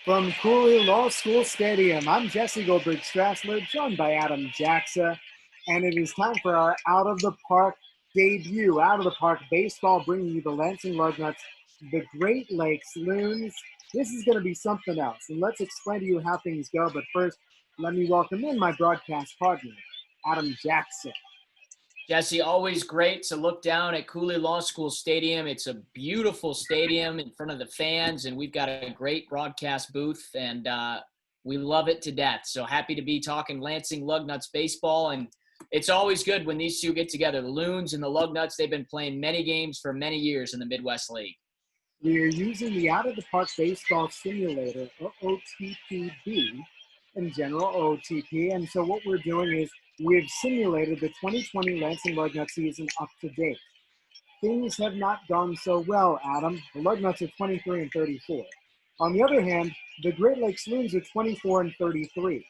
From Cooley Law School Stadium, I'm Jesse Goldberg-Strassler, joined by Adam Jaksa, and it is time for our Out of the Park debut. Out of the Park baseball, bringing you the Lansing Lugnuts, the Great Lakes Loons. This is going to be something else, and let's explain to you how things go. But first, let me welcome in my broadcast partner, Adam Jaksa. Jesse, always great to look down at Cooley Law School Stadium. It's a beautiful stadium in front of the fans, and we've got a great broadcast booth, and we love it to death. So happy to be talking Lansing Lugnuts baseball, and it's always good when these two get together. The Loons and the Lugnuts, they've been playing many games for many years in the Midwest League. We are using the Out of the Park Baseball Simulator, or OOTP, in general, OOTP, and so what we're doing is we've simulated the 2020 Lansing Lugnut season up to date. Things have not gone so well, Adam. The Lugnuts are 23 and 34. On the other hand, the Great Lakes Loons are 24 and 33.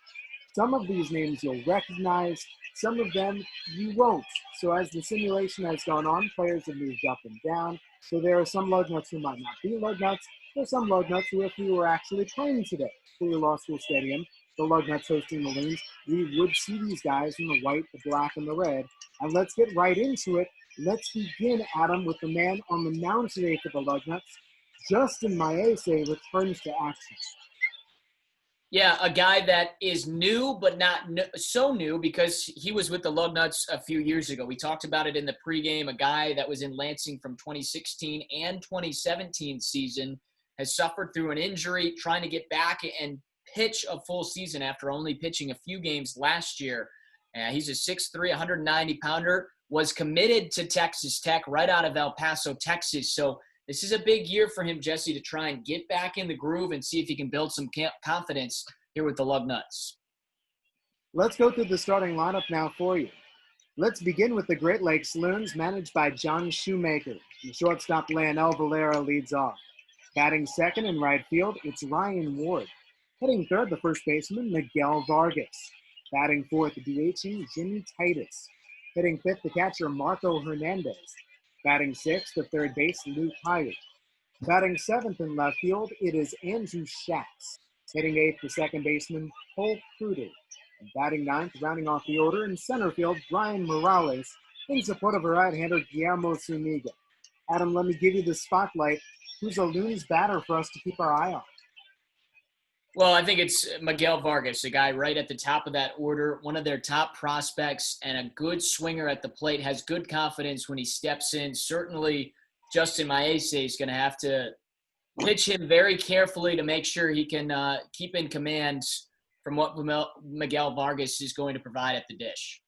Some of these names you'll recognize, some of them you won't. So as the simulation has gone on, players have moved up and down. So there are some Lugnuts who might not be Lugnuts. There are some Lugnuts who, if we were actually playing today, Cooley Law School Stadium, the Lugnuts hosting the Loons, we would see these guys in the white, the black, and the red. And let's get right into it. Let's begin, Adam, with the man on the mound today for the Lugnuts. Justin Maese returns to action. Yeah, a guy that is new, but not so new because he was with the Lugnuts a few years ago. We talked about it in the pregame. A guy that was in Lansing from 2016 and 2017 season has suffered through an injury, trying to get back and pitch a full season after only pitching a few games last year. He's a 6'3", 190-pounder, was committed to Texas Tech right out of El Paso, Texas. So this is a big year for him, Jesse, to try and get back in the groove and see if he can build some confidence here with the Lugnuts. Let's go through the starting lineup now for you. Let's begin with the Great Lakes Loons, managed by John Shoemaker. The shortstop, Leonel Valera, leads off. Batting second in right field, it's Ryan Ward. Hitting third, the first baseman, Miguel Vargas. Batting fourth, DHing Jimmy Titus. Hitting fifth, the catcher, Marco Hernandez. Batting sixth, the third base, Luke Hyatt. Batting seventh in left field, it is Andrew Schatz. Hitting eighth, the second baseman, Cole Cruder. And batting ninth, rounding off the order in center field, Brian Morales, in support of a right-hander, Guillermo Zuniga. Adam, let me give you the spotlight. Who's a Loons batter for us to keep our eye on? Well, I think it's Miguel Vargas, a guy right at the top of that order, one of their top prospects and a good swinger at the plate, has good confidence when he steps in. Certainly, Justin Maese is going to have to pitch him very carefully to make sure he can keep in command from what Miguel Vargas is going to provide at the dish.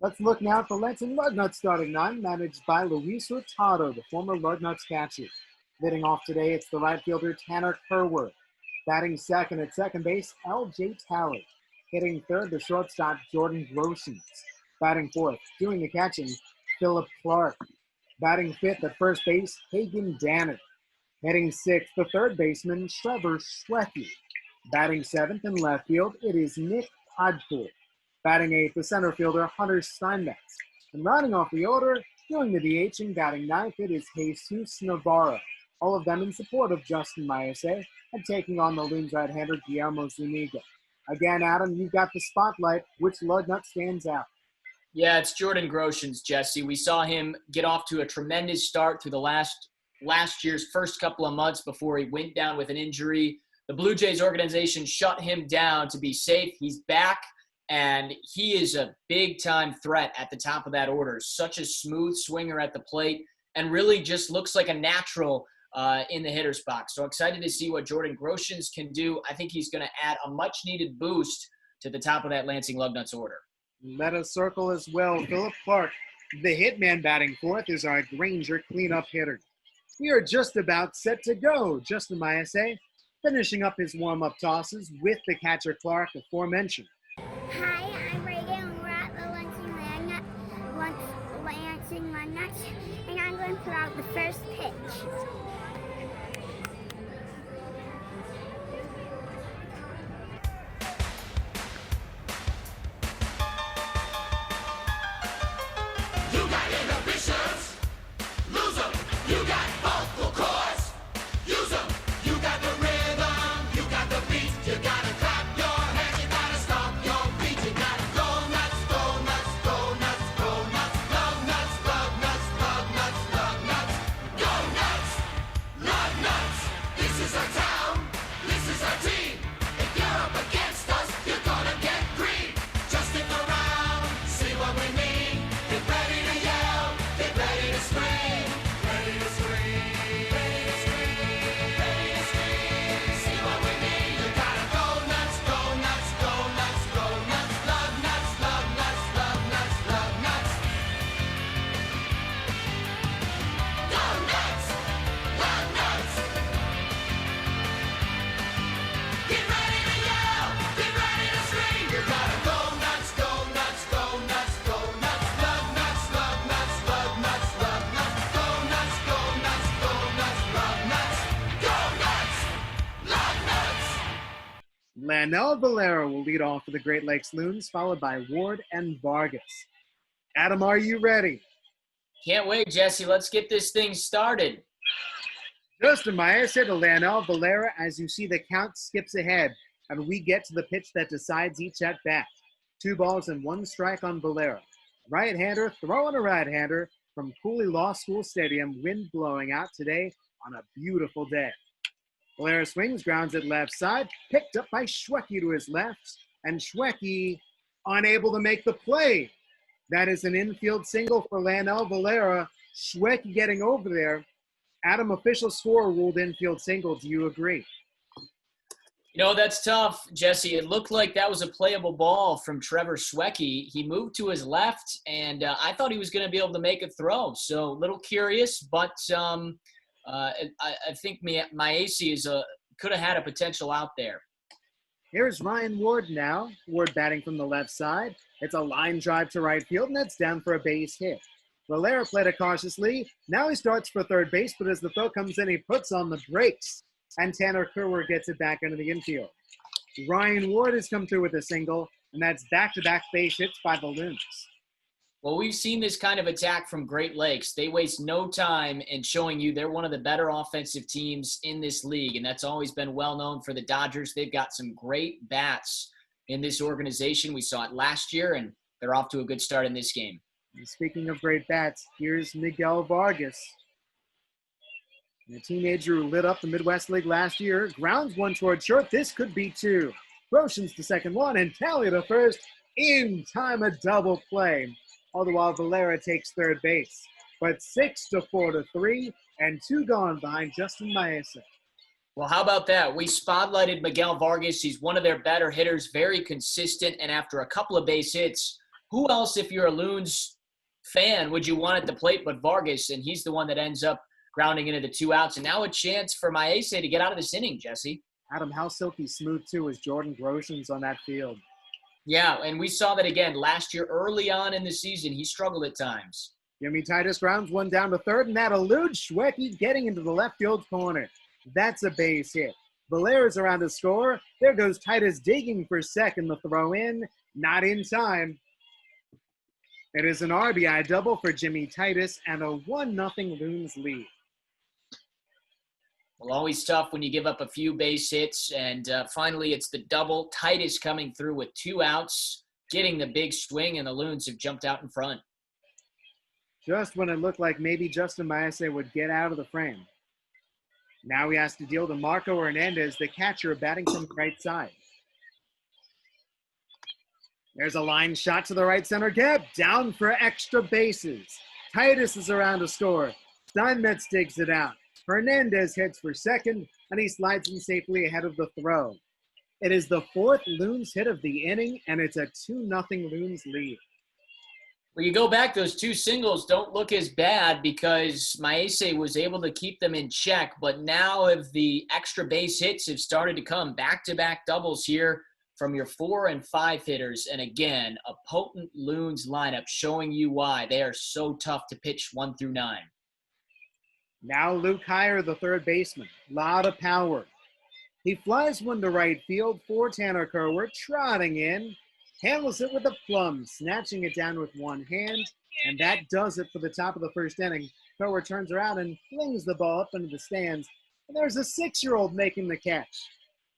Let's look now at the Lansing Lugnuts starting nine, managed by Luis Hurtado, the former Lugnuts catcher. Leading off today, it's the right fielder, Tanner Kerworth. Batting second at second base, L.J. Talley. Hitting third, the shortstop, Jordan Groshans. Batting fourth, doing the catching, Philip Clark. Batting fifth at first base, Hagen Danner. Hitting sixth, the third baseman, Trevor Schlecki. Batting seventh in left field, it is Nick Podpool. Batting eighth, the center fielder, Hunter Steinmetz. And rounding off the order, doing the DH and batting ninth, it is Jesus Navarro. All of them in support of Justin Maese and taking on the Loons right-hander Guillermo Zuniga. Again, Adam, you've got the spotlight. Which Lugnut stands out? Yeah, it's Jordan Groshans, Jesse. We saw him get off to a tremendous start through the last year's first couple of months before he went down with an injury. The Blue Jays organization shut him down to be safe. He's back, and he is a big-time threat at the top of that order. Such a smooth swinger at the plate and really just looks like a natural in the hitter's box. So excited to see what Jordan Groshans can do. I think he's going to add a much-needed boost to the top of that Lansing Lugnuts order. Let us circle as well. Philip Clark, the hitman, batting fourth, is our Granger cleanup hitter. We are just about set to go. Justin Maese finishing up his warm-up tosses with the catcher Clark, aforementioned. Hi, I'm Reagan, and we're at the Lansing Lugnuts, and I'm going to put out the first pitch. You got vocal cords, use them. You got the rhythm, you got the beat. Lanel Valera will lead off for the Great Lakes Loons, followed by Ward and Vargas. Adam, are you ready? Can't wait, Jesse. Let's get this thing started. Justin Maese to Lanel Valera as you see the count skips ahead, and we get to the pitch that decides each at bat. 2 balls and 1 strike on Valera. Right-hander throwing a right-hander from Cooley Law School Stadium, wind blowing out today on a beautiful day. Valera swings, grounds at left side, picked up by Schwecke to his left, and Schwecke unable to make the play. That is an infield single for Lanel Valera. Schwecke getting over there. Adam, official score ruled infield single. Do you agree? You know, that's tough, Jesse. It looked like that was a playable ball from Trevor Schwecke. He moved to his left, and I thought he was going to be able to make a throw. So a little curious, but I think Maese could have had a potential out there. Here's Ryan Ward now. Ward batting from the left side. It's a line drive to right field, and that's down for a base hit. Valera played it cautiously. Now he starts for third base, but as the throw comes in, he puts on the brakes, and Tanner Kerwer gets it back into the infield. Ryan Ward has come through with a single, and that's back-to-back base hits by the Loons. Well, we've seen this kind of attack from Great Lakes. They waste no time in showing you they're one of the better offensive teams in this league, and that's always been well known for the Dodgers. They've got some great bats in this organization. We saw it last year, and they're off to a good start in this game. And speaking of great bats, here's Miguel Vargas. The teenager who lit up the Midwest League last year, grounds one toward short. This could be 2. Roshan's to second one, and Tally to first. In time, a double play. All the while, Valera takes third base. But 6-4-3, and 2 gone behind Justin Maese. Well, how about that? We spotlighted Miguel Vargas. He's one of their better hitters, very consistent, and after a couple of base hits, who else, if you're a Loons fan, would you want at the plate but Vargas? And he's the one that ends up grounding into the 2 outs. And now a chance for Maese to get out of this inning, Jesse. Adam, how silky smooth, too, is Jordan Grosjean's on that field. Yeah, and we saw that again last year early on in the season. He struggled at times. Jimmy Titus grounds one down to third, and that eludes Schwecke getting into the left field corner. That's a base hit. Valera's around to score. There goes Titus digging for second. The throw in, not in time. It is an RBI double for Jimmy Titus and a 1-0 Loons lead. Well, always tough when you give up a few base hits. And finally, it's the double. Titus coming through with 2 outs, getting the big swing, and the Loons have jumped out in front. Just when it looked like maybe Justin Maese would get out of the frame. Now he has to deal to Marco Hernandez, the catcher, batting from the right side. There's a line shot to the right center gap, down for extra bases. Titus is around to score. Steinmetz digs it out. Hernandez hits for second, and he slides in safely ahead of the throw. It is the 4th Loons hit of the inning, and it's a 2-0 Loons lead. Well, you go back, those 2 singles don't look as bad because Maese was able to keep them in check, but now if the extra base hits have started to come, back-to-back doubles here from your 4 and 5 hitters, and again, a potent Loons lineup showing you why they are so tough to pitch 1 through 9. Now Luke Heyer, the third baseman. Lot of power. He flies one to right field for Tanner Kerwer, trotting in. Handles it with a plum, snatching it down with one hand. And that does it for the top of the first inning. Kerwer turns around and flings the ball up into the stands. And there's a 6-year-old making the catch.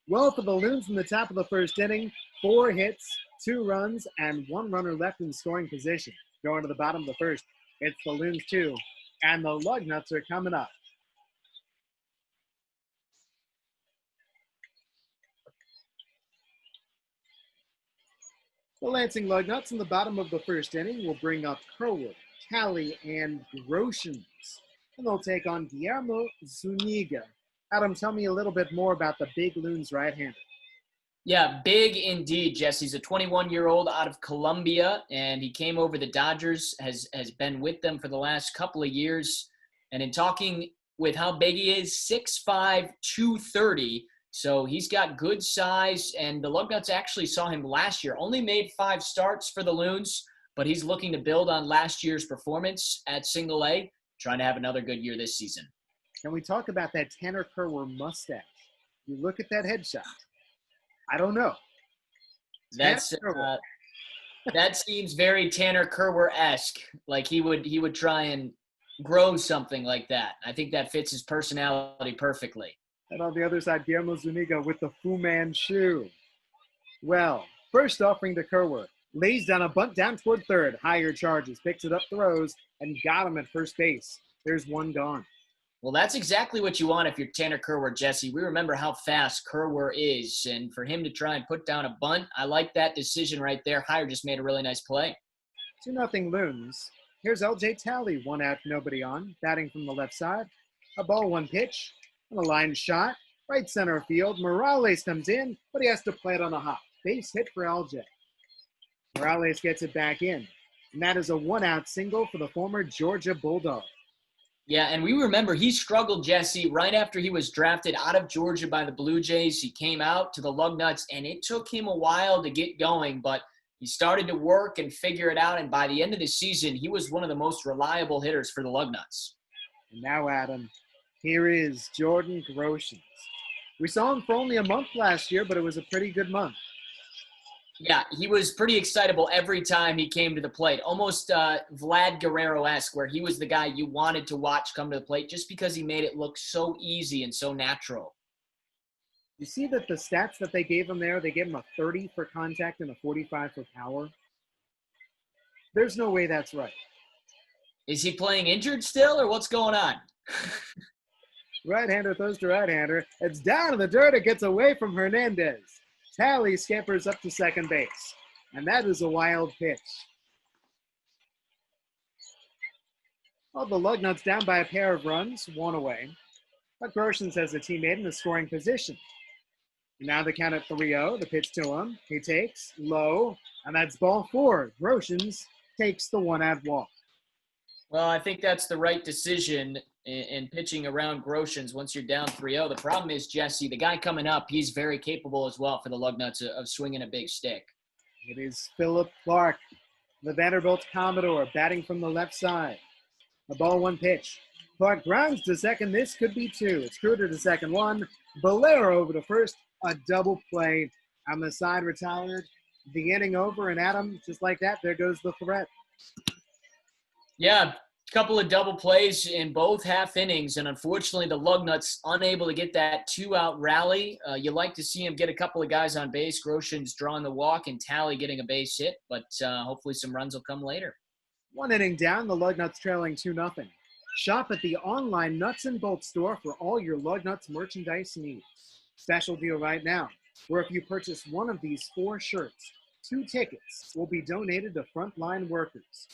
Well, for the Loons in the top of the first inning, 4 hits, 2 runs, and 1 runner left in scoring position. Going to the bottom of the first, it's the Loons 2. And the Lugnuts are coming up. The Lansing Lugnuts in the bottom of the first inning will bring up Kerwood, Talley, and Groshans. And they'll take on Guillermo Zuniga. Adam, tell me a little bit more about the big Loons right-hander. Yeah, big indeed, Jesse. He's a 21-year-old out of Colombia, and he came over the Dodgers, has been with them for the last couple of years. And in talking with how big he is, 6'5", 230. So he's got good size, and the Lugnuts actually saw him last year. Only made 5 starts for the Loons, but he's looking to build on last year's performance at Single A, trying to have another good year this season. Can we talk about that Tanner Kerwer mustache? You look at that headshot. I don't know. That's that seems very Tanner Kerwer-esque. Like he would try and grow something like that. I think that fits his personality perfectly. And on the other side, Guillermo Zuniga with the Fu Manchu. Well, first offering to Kerwer. Lays down a bunt down toward third. Higher charges. Picks it up, throws, and got him at first base. There's one gone. Well, that's exactly what you want if you're Tanner Kerwer, Jesse. We remember how fast Kerwer is, and for him to try and put down a bunt, I like that decision right there. Hire just made a really nice play. 2-0 Loons. Here's LJ Talley, 1 out, nobody on, batting from the left side. A ball, 1 pitch, and a line shot. Right center field. Morales comes in, but he has to play it on a hop. Base hit for LJ. Morales gets it back in, and that is a 1-out single for the former Georgia Bulldog. Yeah, and we remember he struggled, Jesse, right after he was drafted out of Georgia by the Blue Jays. He came out to the Lugnuts, and it took him a while to get going, but he started to work and figure it out, and by the end of the season, he was one of the most reliable hitters for the Lugnuts. And now, Adam, here is Jordan Groshans. We saw him for only a month last year, but it was a pretty good month. Yeah, he was pretty excitable every time he came to the plate. Almost Vlad Guerrero-esque, where he was the guy you wanted to watch come to the plate just because he made it look so easy and so natural. You see that the stats that they gave him there, they gave him a 30 for contact and a 45 for power. There's no way that's right. Is he playing injured still, or what's going on? Right-hander throws to right-hander. It's down in the dirt. It gets away from Hernandez. Talley scampers up to second base. And that is a wild pitch. Well, the Lugnuts down by a pair of runs, 1 away. But Groshans has a teammate in the scoring position. And now the count at 3-0. The pitch to him. He takes low, and that's ball 4. Groshans takes the 1-out walk. Well, I think that's the right decision in pitching around Groshans once you're down 3-0. The problem is, Jesse, the guy coming up, he's very capable as well for the Lugnuts of swinging a big stick. It is Philip Clark, the Vanderbilt Commodore, batting from the left side. A ball, 1 pitch. Clark grounds to second. This could be 2. It's Cruder to second, 1. Bolero over to first. A double play on the side retired. The inning over, and Adam, just like that, there goes the threat. Yeah, a couple of double plays in both half innings, and unfortunately the Lugnuts unable to get that 2-out rally. You like to see him get a couple of guys on base. Groshans drawing the walk and Talley getting a base hit, but hopefully some runs will come later. 1 inning down, the Lugnuts trailing 2-0. Shop at the online Nuts and Bolts store for all your Lugnuts merchandise needs. Special deal right now, where if you purchase one of these 4 shirts, 2 tickets will be donated to frontline workers.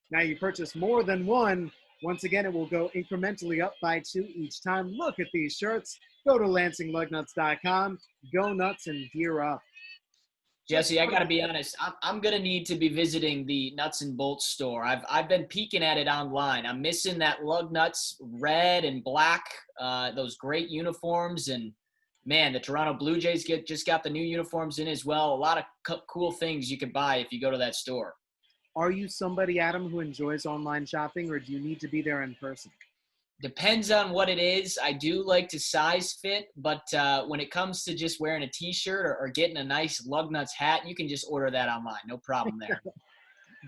Now you purchase more than 1, once again it will go incrementally up by 2 each time. Look at these shirts. Go to LansingLugnuts.com. Go nuts and gear up. Jesse, I got to be honest. I'm going to need to be visiting the Nuts and Bolts store. I've been peeking at it online. I'm missing that Lugnuts red and black, those great uniforms. And, man, the Toronto Blue Jays just got the new uniforms in as well. A lot of cool things you can buy if you go to that store. Are you somebody, Adam, who enjoys online shopping, or do you need to be there in person? Depends on what it is. I do like to size fit, but when it comes to just wearing a T-shirt or getting a nice Lugnuts hat, you can just order that online. No problem there.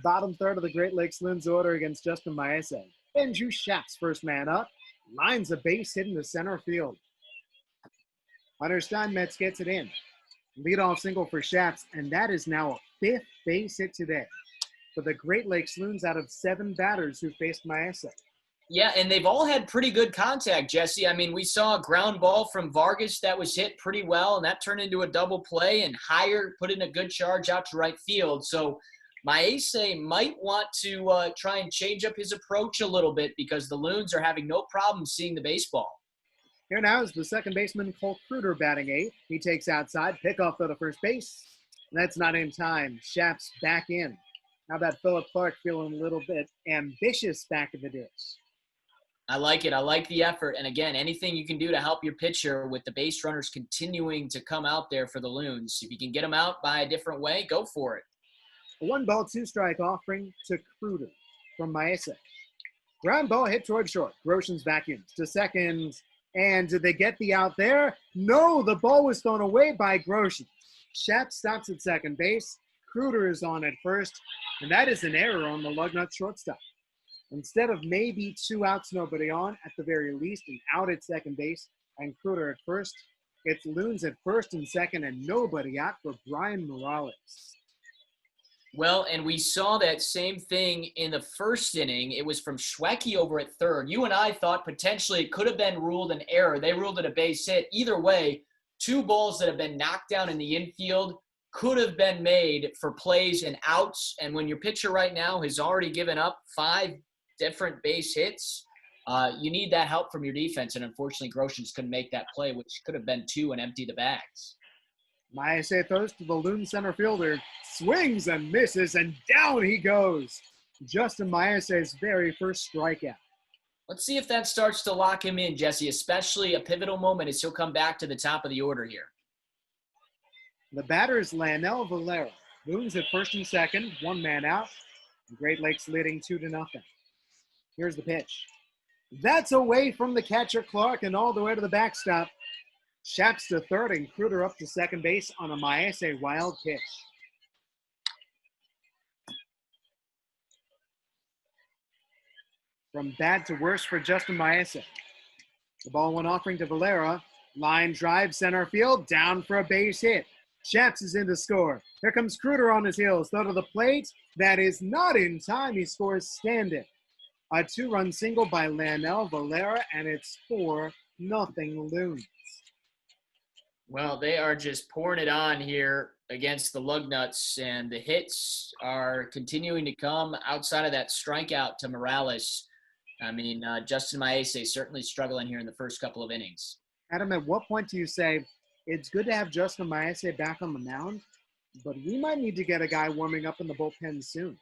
Bottom third of the Great Lakes Loons order against Justin Maese. Andrew Schaps, first man up, lines a base hit into center field. Hunter Steinmetz gets it in. Leadoff single for Schaps, and that is now a 5th base hit today for the Great Lakes Loons out of 7 batters who faced Maese. Yeah, and they've all had pretty good contact, Jesse. I mean, we saw a ground ball from Vargas that was hit pretty well, and that turned into a double play, and Hire put in a good charge out to right field. So Maese might want to try and change up his approach a little bit because the Loons are having no problem seeing the baseball. Here now is the second baseman, Cole Cruder, batting 8th. He takes outside, pickoff to the first base. That's not in time. Schaps back in. How about Philip Clark feeling a little bit ambitious back of the ditch? I like it. I like the effort. And again, anything you can do to help your pitcher with the base runners continuing to come out there for the Loons. If you can get them out by a different way, go for it. A 1-ball, 2-strike offering to Cruder from Maese. Ground ball hit toward short. Groshans vacuums to second. And did they get the out there? No, the ball was thrown away by Groshans. Schatz stops at second base. Kruder is on at first, and that is an error on the Lugnuts shortstop. Instead of maybe 2 outs, nobody on, at the very least, an out at second base and Kruder at first, it's Loons at first and second and nobody out for Brian Morales. Well, and we saw that same thing in the first inning. It was from Schwecke over at third. You and I thought potentially it could have been ruled an error. They ruled it a base hit. Either way, 2 balls that have been knocked down in the infield could have been made for plays and outs. And when your pitcher right now has already given up 5 different base hits, you need that help from your defense. And unfortunately, Groshans couldn't make that play, which could have been 2 and empty the bags. Maese throws to the Loon center fielder, swings and misses, and down he goes. Justin Maese's very first strikeout. Let's see if that starts to lock him in, Jesse, especially a pivotal moment as he'll come back to the top of the order here. The batter is Lanel Valera. Loons at first and second, 1 man out. Great Lakes leading 2-0. Here's the pitch. That's away from the catcher Clark and all the way to the backstop. Schatz to third and Kruder up to second base on a Maese wild pitch. From bad to worse for Justin Maese. The ball went offering to Valera. Line drive center field, down for a base hit. Schatz is in to score. Here comes Kruder on his heels. Throw to the plate. That is not in time. He scores standing. A 2-run single by Lanel Valera, and it's 4-0 Loons. Well, they are just pouring it on here against the Lugnuts, and the hits are continuing to come outside of that strikeout to Morales. I mean, Justin Maese certainly struggling here in the first couple of innings. Adam, at what point do you say, it's good to have Justin Maese back on the mound, but we might need to get a guy warming up in the bullpen soon?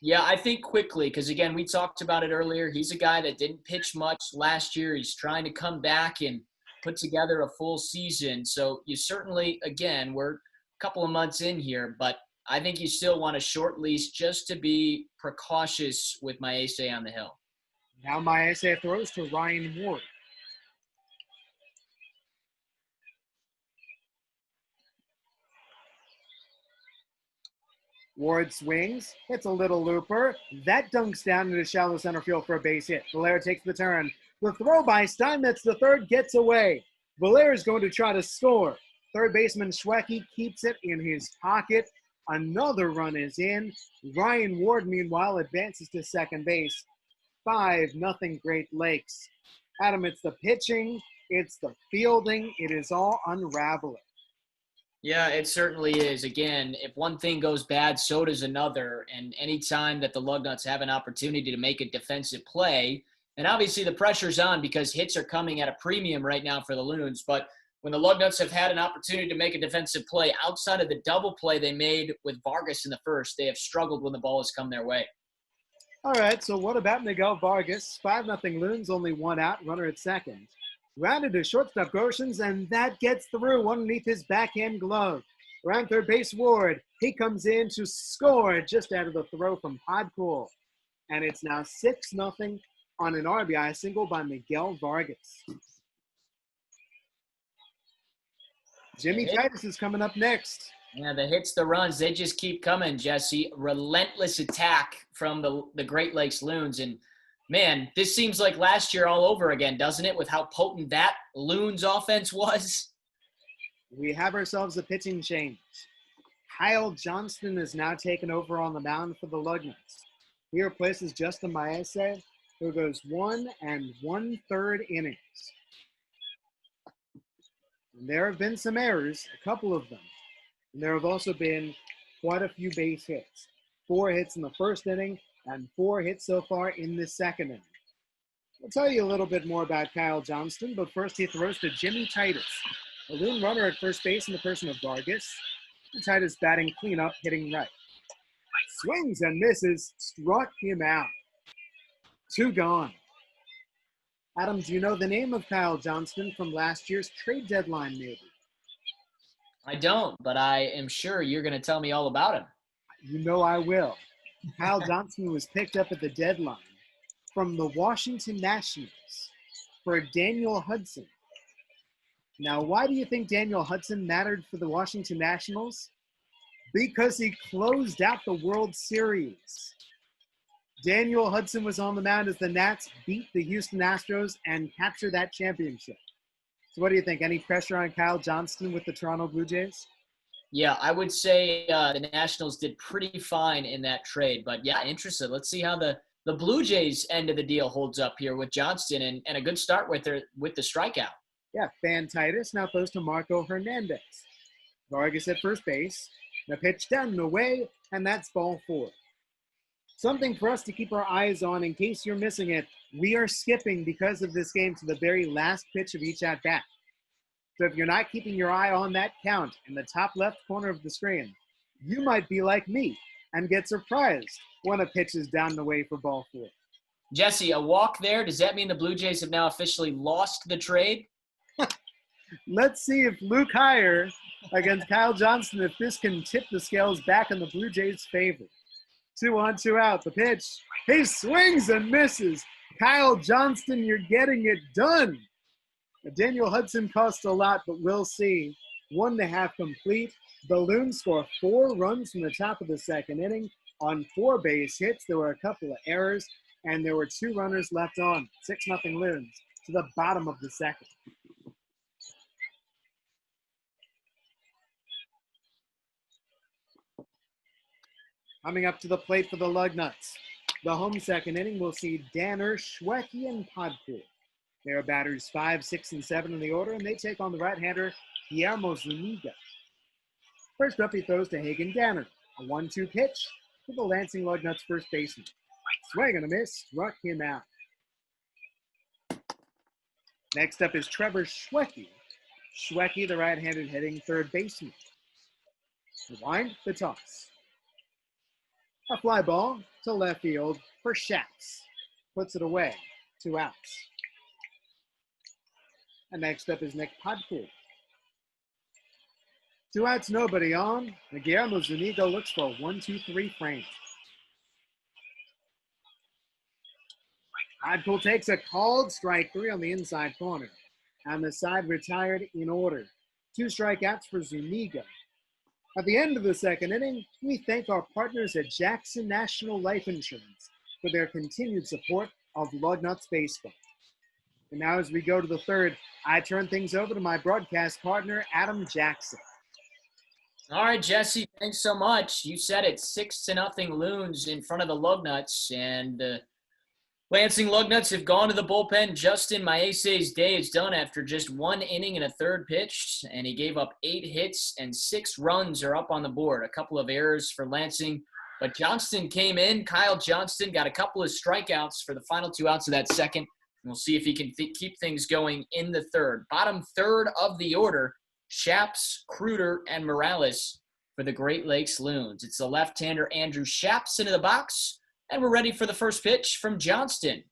Yeah, I think quickly, because, again, we talked about it earlier. He's a guy that didn't pitch much last year. He's trying to come back and put together a full season. So you certainly, again, we're a couple of months in here, but I think you still want a short leash just to be precautious with Maese on the hill. Now Maese throws to Ryan Ward. Ward swings, hits a little looper. That dunks down into shallow center field for a base hit. Valera takes the turn. The throw by Steinmetz, the third, gets away. Valera is going to try to score. Third baseman Schwecke keeps it in his pocket. Another run is in. Ryan Ward, meanwhile, advances to second base. 5-0 Great Lakes. Adam, it's the pitching, it's the fielding, it is all unraveling. Yeah, it certainly is. Again, if one thing goes bad, so does another. And anytime that the Lugnuts have an opportunity to make a defensive play, and obviously the pressure's on because hits are coming at a premium right now for the Loons, but when the Lugnuts have had an opportunity to make a defensive play outside of the double play they made with Vargas in the first, they have struggled when the ball has come their way. All right, so what about Miguel Vargas? 5-0 Loons, only 1 out, runner at second. Rounded to shortstop Groshans, and that gets through underneath his backhand glove. Around third base, Ward. He comes in to score just out of the throw from Podcool. And it's now 6-0 on an RBI single by Miguel Vargas. Jimmy Titus is coming up next. Yeah, the hits, the runs, they just keep coming, Jesse. Relentless attack from the Great Lakes Loons. And, man, this seems like last year all over again, doesn't it, with how potent that Loons offense was? We have ourselves a pitching change. Kyle Johnston is now taken over on the mound for the Lugnuts. He replaces Justin Maese, who goes 1 1/3 innings. And there have been some errors, a couple of them. And there have also been quite a few base hits. 4 hits in the first inning and 4 hits so far in the second inning. I'll tell you a little bit more about Kyle Johnston, but first he throws to Jimmy Titus, a Loon runner at first base in the person of Vargas. Titus batting cleanup, hitting right. Swings and misses, struck him out. 2 gone. Adam, do you know the name of Kyle Johnston from last year's trade deadline, maybe? I don't, but I am sure you're going to tell me all about him. You know I will. Kyle Johnston was picked up at the deadline from the Washington Nationals. for Daniel Hudson. Now, why do you think Daniel Hudson mattered for the Washington Nationals? Because he closed out the World Series. Daniel Hudson was on the mound as the Nats beat the Houston Astros and captured that championship. So what do you think? Any pressure on Kyle Johnston with the Toronto Blue Jays? Yeah, I would say the Nationals did pretty fine in that trade. But, yeah, interested. Let's see how the Blue Jays end of the deal holds up here with Johnston and a good start with the strikeout. Yeah, Fantitis now throws to Marco Hernandez. Vargas at first base. The pitch down and away, and that's ball 4. Something for us to keep our eyes on in case you're missing it. We are skipping because of this game to the very last pitch of each at-bat. So if you're not keeping your eye on that count in the top left corner of the screen, you might be like me and get surprised when a pitch is down and away for ball 4. Jesse, a walk there. Does that mean the Blue Jays have now officially lost the trade? Let's see if Luke Heyer against Kyle Johnston, if this can tip the scales back in the Blue Jays' favor. 2 on, 2 out. The pitch. He swings and misses. Kyle Johnston, you're getting it done. Daniel Hudson cost a lot, but we'll see. 1.5 complete. The Loons score 4 runs from the top of the second inning on 4 base hits. There were a couple of errors, and there were 2 runners left on. 6-0 Loons to the bottom of the second. Coming up to the plate for the Lugnuts. The home second inning will see Danner, Schwecke, and Podpool. They are batters 5, 6, and 7 in the order, and they take on the right-hander Guillermo Zuniga. First up, he throws to Hagen Danner. A 1-2 pitch to the Lansing Lugnuts first baseman. Swing and a miss, struck him out. Next up is Trevor Schwecke. Schwecke, the right-handed hitting third baseman. The wind, the toss. A fly ball to left field for Shaps. Puts it away. 2 outs. And next up is Nick Podpool. 2 outs, nobody on. Guillermo Zuniga looks for a 1-2-3 frame. Podpool takes a called strike 3 on the inside corner. And the side retired in order. 2 strikeouts for Zuniga. At the end of the second inning, we thank our partners at Jaksa National Life Insurance for their continued support of Lugnuts Baseball. And now as we go to the third, I turn things over to my broadcast partner, Adam Jaksa. All right, Jesse, thanks so much. You said it, 6-0 Loons in front of the Lugnuts, and Lansing Lugnuts have gone to the bullpen. Justin Maesse's day is done after just 1 inning and a third pitch, and he gave up 8 hits and 6 runs are up on the board. A couple of errors for Lansing, but Johnston came in. Kyle Johnston got a couple of strikeouts for the final 2 outs of that second. And we'll see if he can keep things going in the third. Bottom third of the order, Shaps, Kruder, and Morales for the Great Lakes Loons. It's the left-hander Andrew Shaps into the box. And we're ready for the first pitch from Johnston.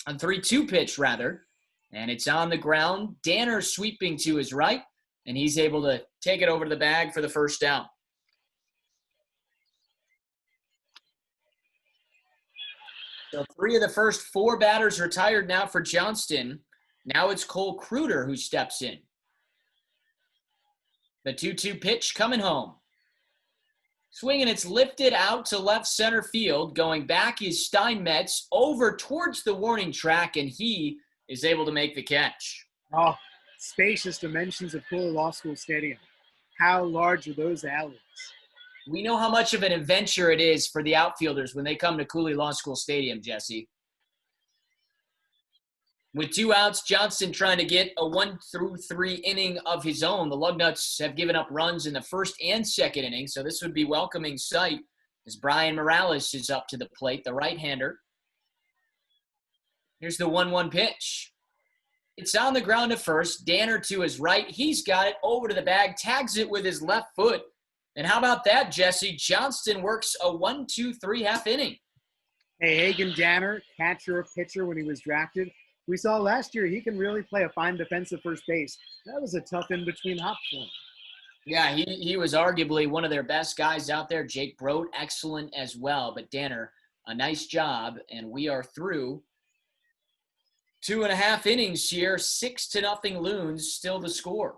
A 3-2 pitch, rather. And it's on the ground. Danner sweeping to his right. And he's able to take it over to the bag for the first down. So 3 of the first 4 batters retired now for Johnston. Now it's Cole Kruder who steps in. The 2-2 pitch coming home. Swing, and it's lifted out to left center field. Going back is Steinmetz over towards the warning track, and he is able to make the catch. Oh, spacious dimensions of Cooley Law School Stadium. How large are those alleys? We know how much of an adventure it is for the outfielders when they come to Cooley Law School Stadium, Jesse. With 2 outs, Johnston trying to get a 1-3 inning of his own. The Lugnuts have given up runs in the first and second inning, so this would be welcoming sight as Brian Morales is up to the plate, the right-hander. Here's the 1-1 pitch. It's on the ground at first. Danner to his right. He's got it over to the bag, tags it with his left foot. And how about that, Jesse? Johnston works a 1-2-3 half inning. Hey, Hagen Danner, catcher, pitcher when he was drafted. We saw last year he can really play a fine defensive first base. That was a tough in-between hop for him. Yeah, he was arguably one of their best guys out there. Jake Brodt, excellent as well. But Danner, a nice job. And we are through 2.5 innings here, 6-0 Loons, still the score.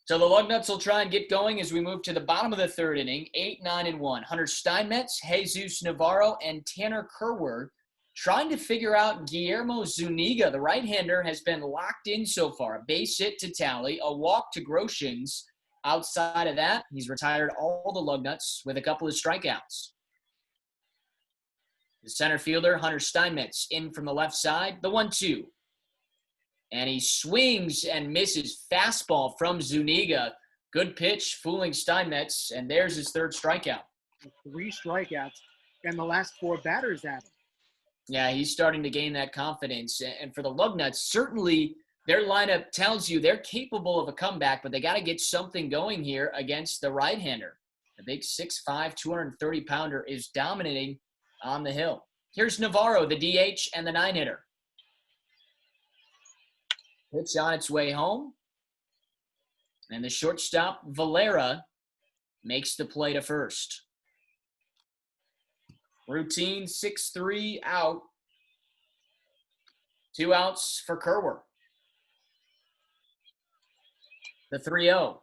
So the Lugnuts will try and get going as we move to the bottom of the third inning, 8-9-1. Hunter Steinmetz, Jesus Navarro, and Tanner Kerwer trying to figure out Guillermo Zuniga. The right-hander has been locked in so far. A base hit to Tally, a walk to Groshans. Outside of that, he's retired all the Lugnuts with a couple of strikeouts. The center fielder, Hunter Steinmetz, in from the left side, the 1-2. And he swings and misses. Fastball from Zuniga. Good pitch, fooling Steinmetz, and there's his third strikeout. 3 strikeouts, and the last 4 batters at him. Yeah, he's starting to gain that confidence. And for the Lugnuts, certainly their lineup tells you they're capable of a comeback, but they got to get something going here against the right-hander. The big 6'5", 230-pounder is dominating on the hill. Here's Navarro, the DH, and the 9-hitter. Pitch on its way home. And the shortstop, Valera, makes the play to first. Routine 6-3 out. 2 outs for Kerwer. The 3-0.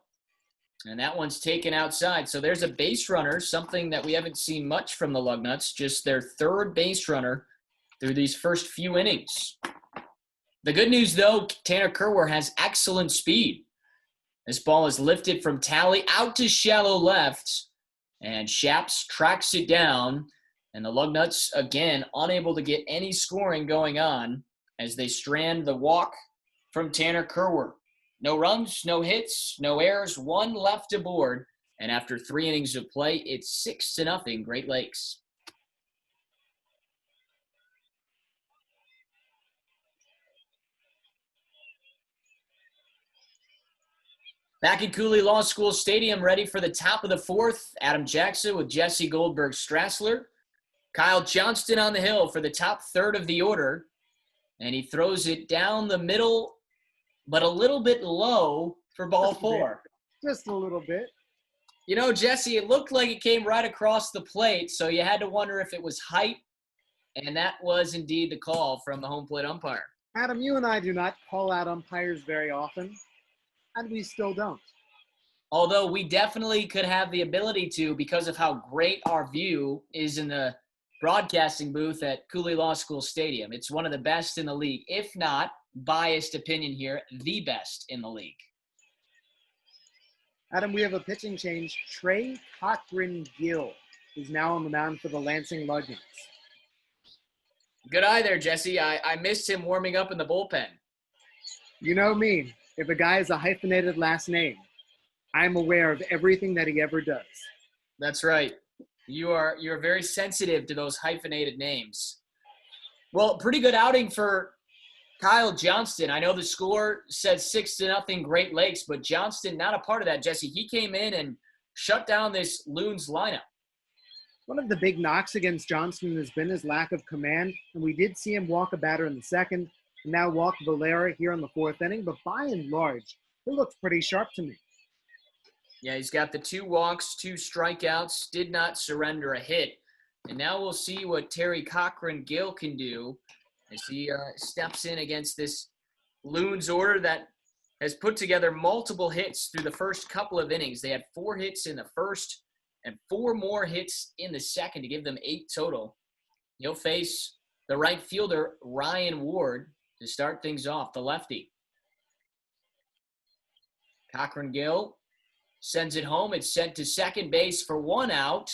And that one's taken outside. So there's a base runner, something that we haven't seen much from the Lugnuts, just their third base runner through these first few innings. The good news, though, Tanner Kerwer has excellent speed. This ball is lifted from Tally out to shallow left, and Shaps tracks it down. And the Lugnuts, again, unable to get any scoring going on as they strand the walk from Tanner Kerwer. No runs, no hits, no errors, 1 left aboard. And after 3 innings of play, it's 6-0 Great Lakes. Back at Cooley Law School Stadium, ready for the top of the 4th. Adam Jaksa with Jesse Goldberg-Strassler. Kyle Johnston on the hill for the top third of the order. And he throws it down the middle, but a little bit low for ball 4. Just a little bit. You know, Jesse, it looked like it came right across the plate, so you had to wonder if it was height. And that was indeed the call from the home plate umpire. Adam, you and I do not call out umpires very often. And we still don't. Although we definitely could have the ability to because of how great our view is in the broadcasting booth at Cooley Law School Stadium. It's one of the best in the league, if not, biased opinion here, the best in the league. Adam, we have a pitching change. Trey Cochran-Gill is now on the mound for the Lansing Lugnuts. Good eye there, Jesse. I missed him warming up in the bullpen. You know me. If a guy has a hyphenated last name, I'm aware of everything that he ever does. That's right. You're very sensitive to those hyphenated names. Well, pretty good outing for Kyle Johnston. I know the score said 6-0 Great Lakes, but Johnston not a part of that, Jesse. He came in and shut down this Loons lineup. One of the big knocks against Johnston has been his lack of command, and we did see him walk a batter in the 2nd. Now walk Valera here in the 4th inning, but by and large, it looks pretty sharp to me. Yeah, he's got the 2 walks, 2 strikeouts, did not surrender a hit. And now we'll see what Terry Cochran-Gill can do as he steps in against this Loons order that has put together multiple hits through the first couple of innings. They had 4 hits in the first and 4 more hits in the second to give them 8 total. He'll face the right fielder, Ryan Ward, to start things off, the lefty. Cochran-Gill sends it home. It's sent to second base for 1 out.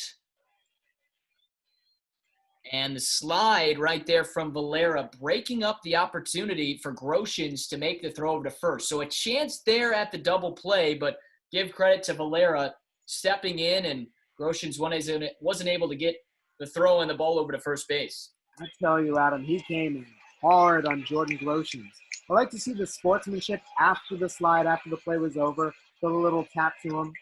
And the slide right there from Valera, breaking up the opportunity for Groshans to make the throw over to first. So a chance there at the double play, but give credit to Valera stepping in, and Groshans wasn't able to get the throw and the ball over to first base. I tell you, Adam, he came in hard on Jordan Groshans. I like to see the sportsmanship after the slide, after the play was over. Put a little tap to him.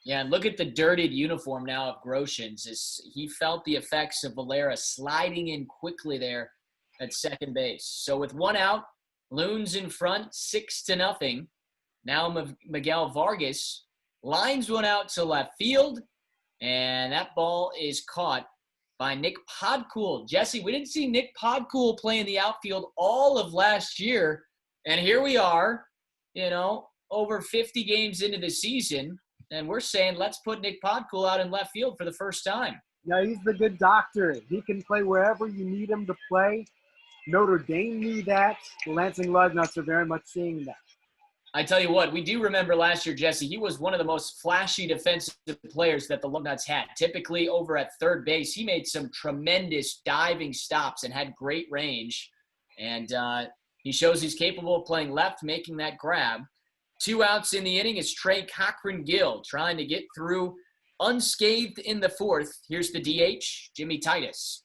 Yeah, and look at the dirtied uniform now of Groshans as he felt the effects of Valera sliding in quickly there at second base. So with 1 out, Loons in front, 6-0. Now Miguel Vargas lines one out to left field, and that ball is caught by Nick Podcool. Jesse, we didn't see Nick Podcool play in the outfield all of last year, and here we are, over 50 games into the season, and we're saying let's put Nick Podcool out in left field for the first time. Yeah, he's the good doctor. He can play wherever you need him to play. Notre Dame knew that. The Lansing Lugnuts are very much seeing that. I tell you what, we do remember last year, Jesse, he was one of the most flashy defensive players that the Lugnuts had. Typically over at third base, he made some tremendous diving stops and had great range. And he shows he's capable of playing left, making that grab. 2 outs in the inning is Trey Cochran-Gill trying to get through unscathed in the fourth. Here's the DH, Jimmy Titus.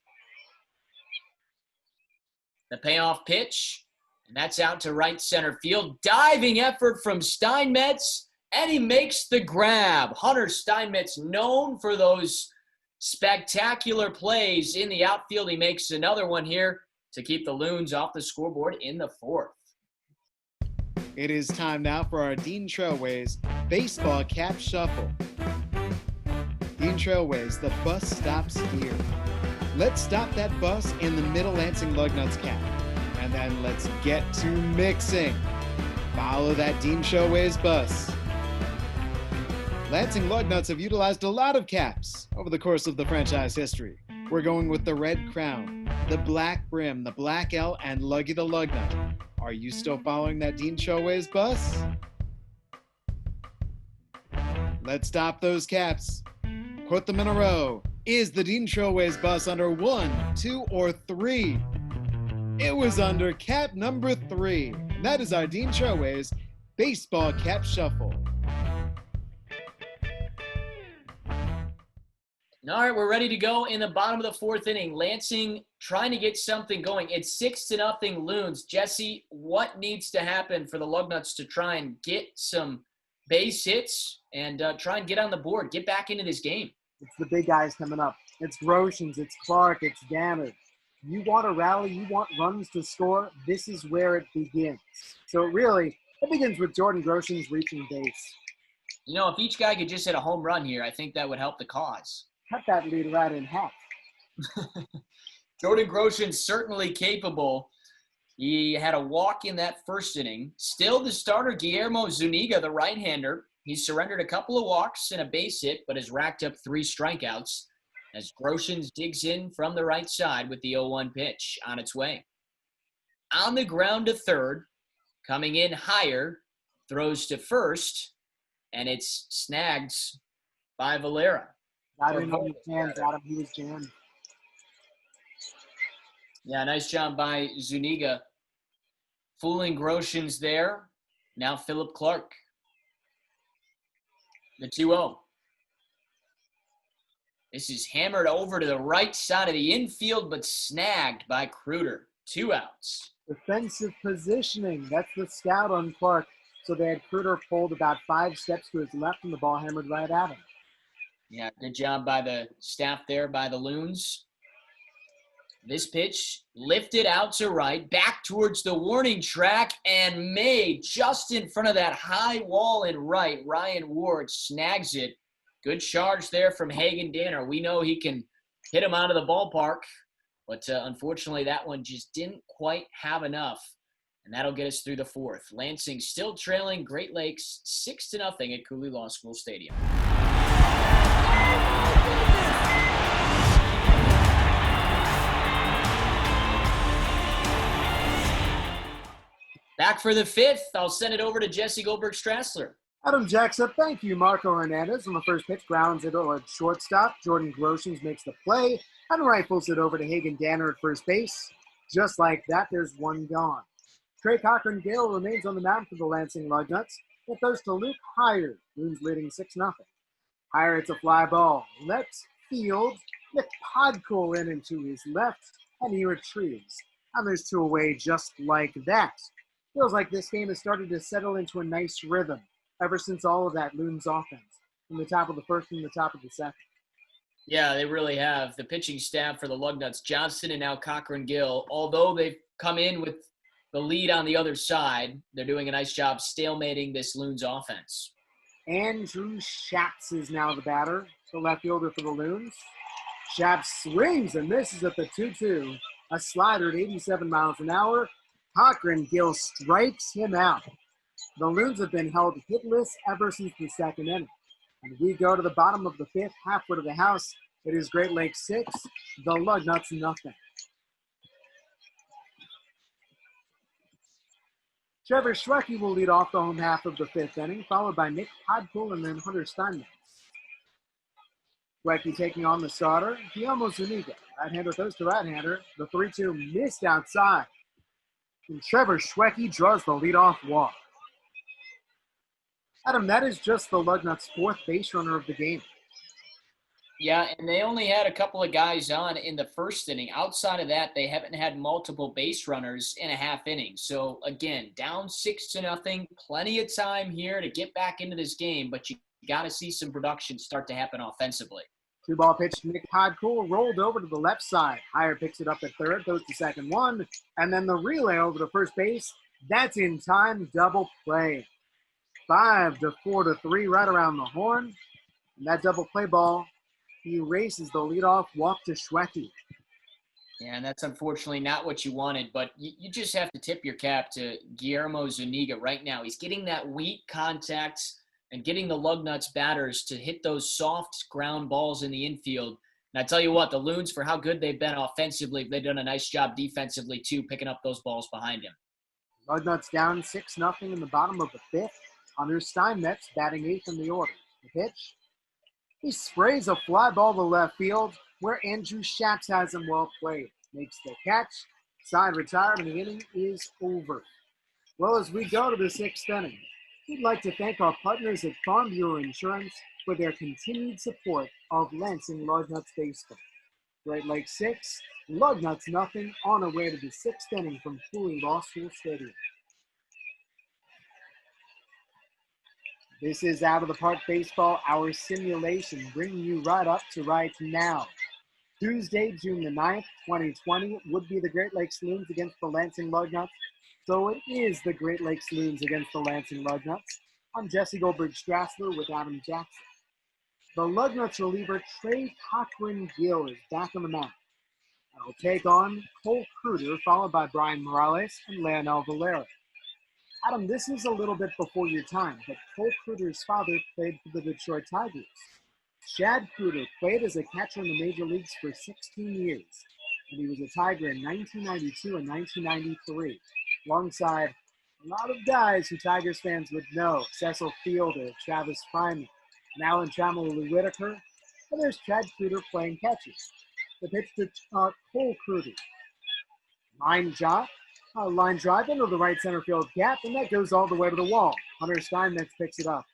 The payoff pitch, and that's out to right center field. Diving effort from Steinmetz, and he makes the grab. Hunter Steinmetz, known for those spectacular plays in the outfield. He makes another one here to keep the Loons off the scoreboard in the fourth. It is time now for our Dean Trailways Baseball Cap Shuffle. Dean Trailways, the bus stops here. Let's stop that bus in the middle Lansing Lugnuts cap. And then let's get to mixing. Follow that Dean Trailways bus. Lansing Lugnuts have utilized a lot of caps over the course of the franchise history. We're going with the red crown, the black brim, the black L, and Luggy the Lugnut. Are you still following that Dean Trailways bus? Let's stop those caps. Put them in a row. Is the Dean Trailways bus under 1, 2, or 3? It was under cap number 3. And that is our Dean Trailways Baseball Cap Shuffle. All right, we're ready to go in the bottom of the fourth inning. Lansing trying to get something going. It's 6-0 Loons. Jesse, what needs to happen for the Lugnuts to try and get some base hits and try and get on the board, get back into this game? It's the big guys coming up. It's Groshans, it's Clark, it's Danner. You want a rally, you want runs to score, this is where it begins. So it begins with Jordan Groshans reaching base. If each guy could just hit a home run here, I think that would help the cause. Cut that lead right in half. Jordan Groshans certainly capable. He had a walk in that first inning. Still the starter, Guillermo Zuniga, the right-hander. He surrendered a couple of walks and a base hit, but has racked up 3 strikeouts as Groshans digs in from the right side with the 0-1 pitch on its way. On the ground to third, coming in higher, throws to first, and it's snagged by Valera. I didn't know his hands, Adam. He was jammed. Yeah, nice job by Zuniga. Fooling Groshans there. Now Philip Clark. The 2-0. This is hammered over to the right side of the infield, but snagged by Kruder. 2 outs. Defensive positioning. That's the scout on Clark. So they had Kruder pulled about 5 steps to his left, and the ball hammered right at him. Yeah, good job by the staff there, by the Loons. This pitch lifted out to right, back towards the warning track, and made just in front of that high wall in right. Ryan Ward snags it. Good charge there from Hagen Danner. We know he can hit him out of the ballpark, but unfortunately that one just didn't quite have enough, and that'll get us through the fourth. Lansing still trailing Great Lakes 6-0 at Cooley Law School Stadium. Back for the fifth. I'll send it over to Jesse Goldberg-Strassler. Adam Jaksa, thank you. Marco Hernandez on the first pitch grounds it at shortstop. Jordan Groshans makes the play and rifles it over to Hagen Danner at first base. Just like that, there's one gone. Trey Cochran-Gill remains on the mound for the Lansing Lugnuts. It goes to Luke Heyer, Loons leading 6-0. Heyer, it's a fly ball. Left field, Nick Podcool in and to his left, and he retrieves. And there's 2 away just like that. Feels like this game has started to settle into a nice rhythm ever since all of that Loons offense, from the top of the first and the top of the second. Yeah, they really have. The pitching staff for the Lugnuts, Johnson and now Cochran-Gill, although they've come in with the lead on the other side, they're doing a nice job stalemating this Loons offense. Andrew Schatz is now the batter, the left fielder for the Loons. Schaap swings and misses at the 2-2. A slider at 87 miles an hour. Cochran Gill strikes him out. The Loons have been held hitless ever since the second inning. And we go to the bottom of the fifth, halfway to the house. It is Great Lakes 6, the Lugnuts nothing. Trevor Schrecke will lead off the home half of the fifth inning, followed by Nick Podpool and then Hunter Steinmetz. Schrecke taking on the starter, Guillermo Zuniga. Right-hander throws to right-hander. The 3-2 missed outside. And Trevor Schrecke draws the leadoff walk. Adam, that is just the Lugnuts' fourth base runner of the game. Yeah, and they only had a couple of guys on in the first inning. Outside of that, they haven't had multiple base runners in a half inning. So, again, down 6-0, plenty of time here to get back into this game, but you got to see some production start to happen offensively. 2-ball pitch to Nick Podpool, rolled over to the left side. Heyer picks it up at third, goes to second one, and then the relay over to first base. That's in time, double play. 5-4-3 right around the horn. And that double play ball, he erases the leadoff walk to Schrecke. Yeah, and that's unfortunately not what you wanted, but you just have to tip your cap to Guillermo Zuniga right now. He's getting that weak contact and getting the Lugnuts batters to hit those soft ground balls in the infield. And I tell you what, the Loons, for how good they've been offensively, they've done a nice job defensively too, picking up those balls behind him. Lugnuts down 6-0 in the bottom of the fifth. Hunter Steinmetz batting eighth in the order. The pitch. He sprays a fly ball to left field where Andrew Schaap has him well played. Makes the catch. Side retired and the inning is over. Well, as we go to the sixth inning, we'd like to thank our partners at Farm Bureau Insurance for their continued support of Lansing Lugnuts baseball. Great Lakes 6, Lugnuts nothing on our way to the sixth inning from Cooley Law School Stadium. This is Out of the Park Baseball, our simulation, bringing you right up to right now. Tuesday, June the 9th, 2020, would be the Great Lakes Loons against the Lansing Lugnuts. So it is the Great Lakes Loons against the Lansing Lugnuts. I'm Jesse Goldberg-Strassler with Adam Jaksa. The Lugnuts reliever Trey Cochran Gill is back on the mound. And will take on Cole Kruder, followed by Brian Morales and Leonel Valera. Adam, this is a little bit before your time, but Cole Kruder's father played for the Detroit Tigers. Chad Kruder played as a catcher in the major leagues for 16 years, and he was a Tiger in 1992 and 1993, alongside a lot of guys who Tigers fans would know: Cecil Fielder, Travis Fryman, and Alan Trammell Whitaker. And there's Chad Kruder playing catches. The pitch to Cole Kruder. Line drive into the right center field gap, and that goes all the way to the wall. Hunter Steinmetz picks it up.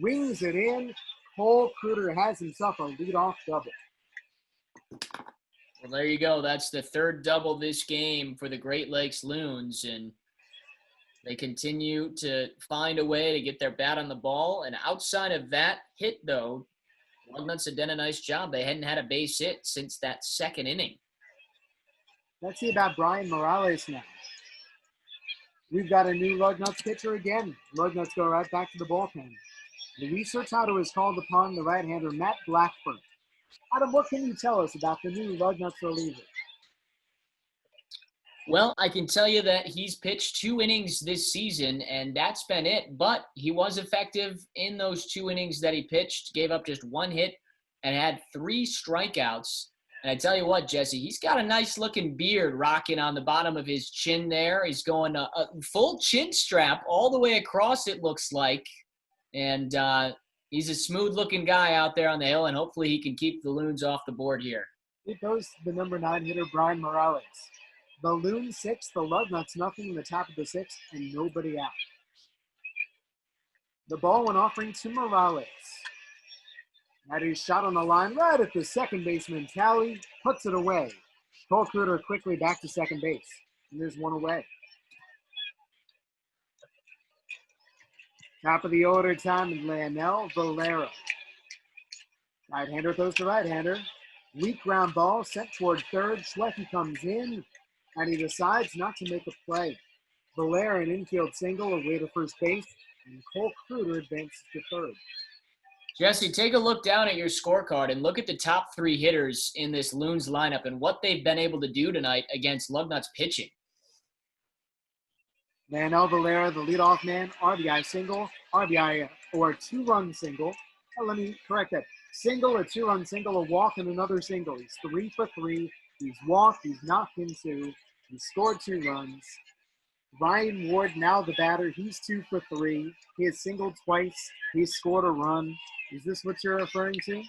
Wings it in. Cole Kruder has himself a leadoff double. Well, there you go. That's the third double this game for the Great Lakes Loons, and they continue to find a way to get their bat on the ball. And outside of that hit, though, Lugnuts had done a nice job. They hadn't had a base hit since that second inning. Let's see about Brian Morales now. We've got a new Lugnuts pitcher again. Lugnuts go right back to the bullpen. Luis Hurtado is called upon, the right-hander Matt Blackburn. Adam, what can you tell us about the new Lugnuts reliever? Well, I can tell you that he's pitched 2 innings this season, and that's been it. But he was effective in those 2 innings that he pitched, gave up just 1 hit, and had 3 strikeouts. And I tell you what, Jesse, he's got a nice-looking beard rocking on the bottom of his chin there. He's going a full chin strap all the way across, it looks like. And he's a smooth-looking guy out there on the hill, and hopefully he can keep the Loons off the board here. Here goes the number 9 hitter, Brian Morales. The Loons 6, the Lugnuts nothing in the top of the 6th, and nobody out. The ball went offering to Morales. That is shot on the line right at the second baseman tally, puts it away. Cole Kruder quickly back to second base, and there's 1 away. Top of the order, time, and Leonel Valera. Right-hander throws to right-hander. Weak ground ball sent toward third. Schlecke comes in, and he decides not to make a play. Valera, an infield single, away to first base, and Cole Kruder advances to third. Jesse, take a look down at your scorecard and look at the top 3 hitters in this Loons lineup and what they've been able to do tonight against Lugnuts pitching. Manuel Valera, the leadoff man, RBI single, RBI or 2-run single. Let me correct that. Single, a 2-run single, a walk, and another single. He's 3 for 3. He's walked. He's knocked in 2. He scored 2 runs. Ryan Ward, now the batter. He's 2 for 3. He has singled twice. He's scored a run. Is this what you're referring to?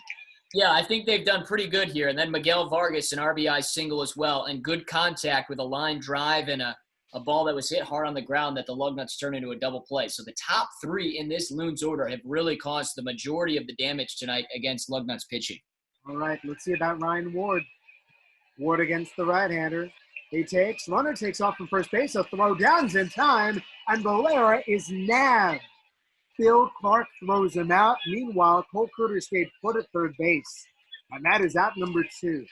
Yeah, I think they've done pretty good here. And then Miguel Vargas, an RBI single as well, and good contact with a line drive and a ball that was hit hard on the ground that the Lugnuts turned into a double play. So the top 3 in this Loons order have really caused the majority of the damage tonight against Lugnuts pitching. All right, let's see about Ryan Ward. Ward against the right-hander. He takes, runner takes off from first base, a throw down's in time, and Valera is nabbed. Phil Clark throws him out. Meanwhile, Cole Cruder stayed put at third base, and that is out number 2.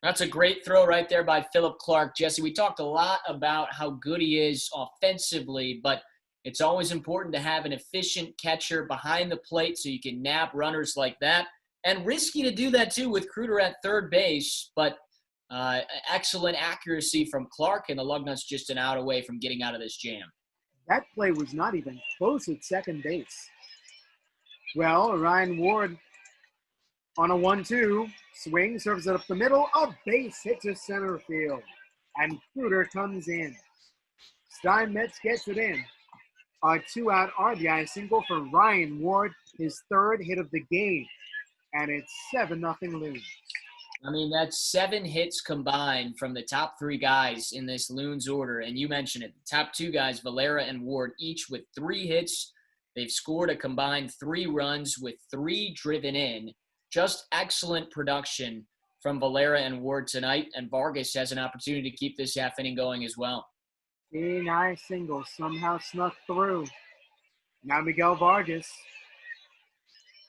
That's a great throw right there by Philip Clark. Jesse, we talked a lot about how good he is offensively, but it's always important to have an efficient catcher behind the plate so you can nab runners like that. And risky to do that, too, with Cruder at third base, but excellent accuracy from Clark, and the Lugnuts just an out away from getting out of this jam. That play was not even close at second base. Well, Ryan Ward on a 1-2, swing, serves it up the middle, a base hit to center field, and Cruder comes in. Steinmetz gets it in. A 2-out RBI single for Ryan Ward, his 3rd hit of the game. And it's 7-0 Loons. I mean, that's 7 hits combined from the top 3 guys in this Loons order. And you mentioned it, the top 2 guys, Valera and Ward, each with 3 hits. They've scored a combined 3 runs with 3 driven in. Just excellent production from Valera and Ward tonight. And Vargas has an opportunity to keep this half inning going as well. Seeing eye single somehow snuck through. Now Miguel Vargas.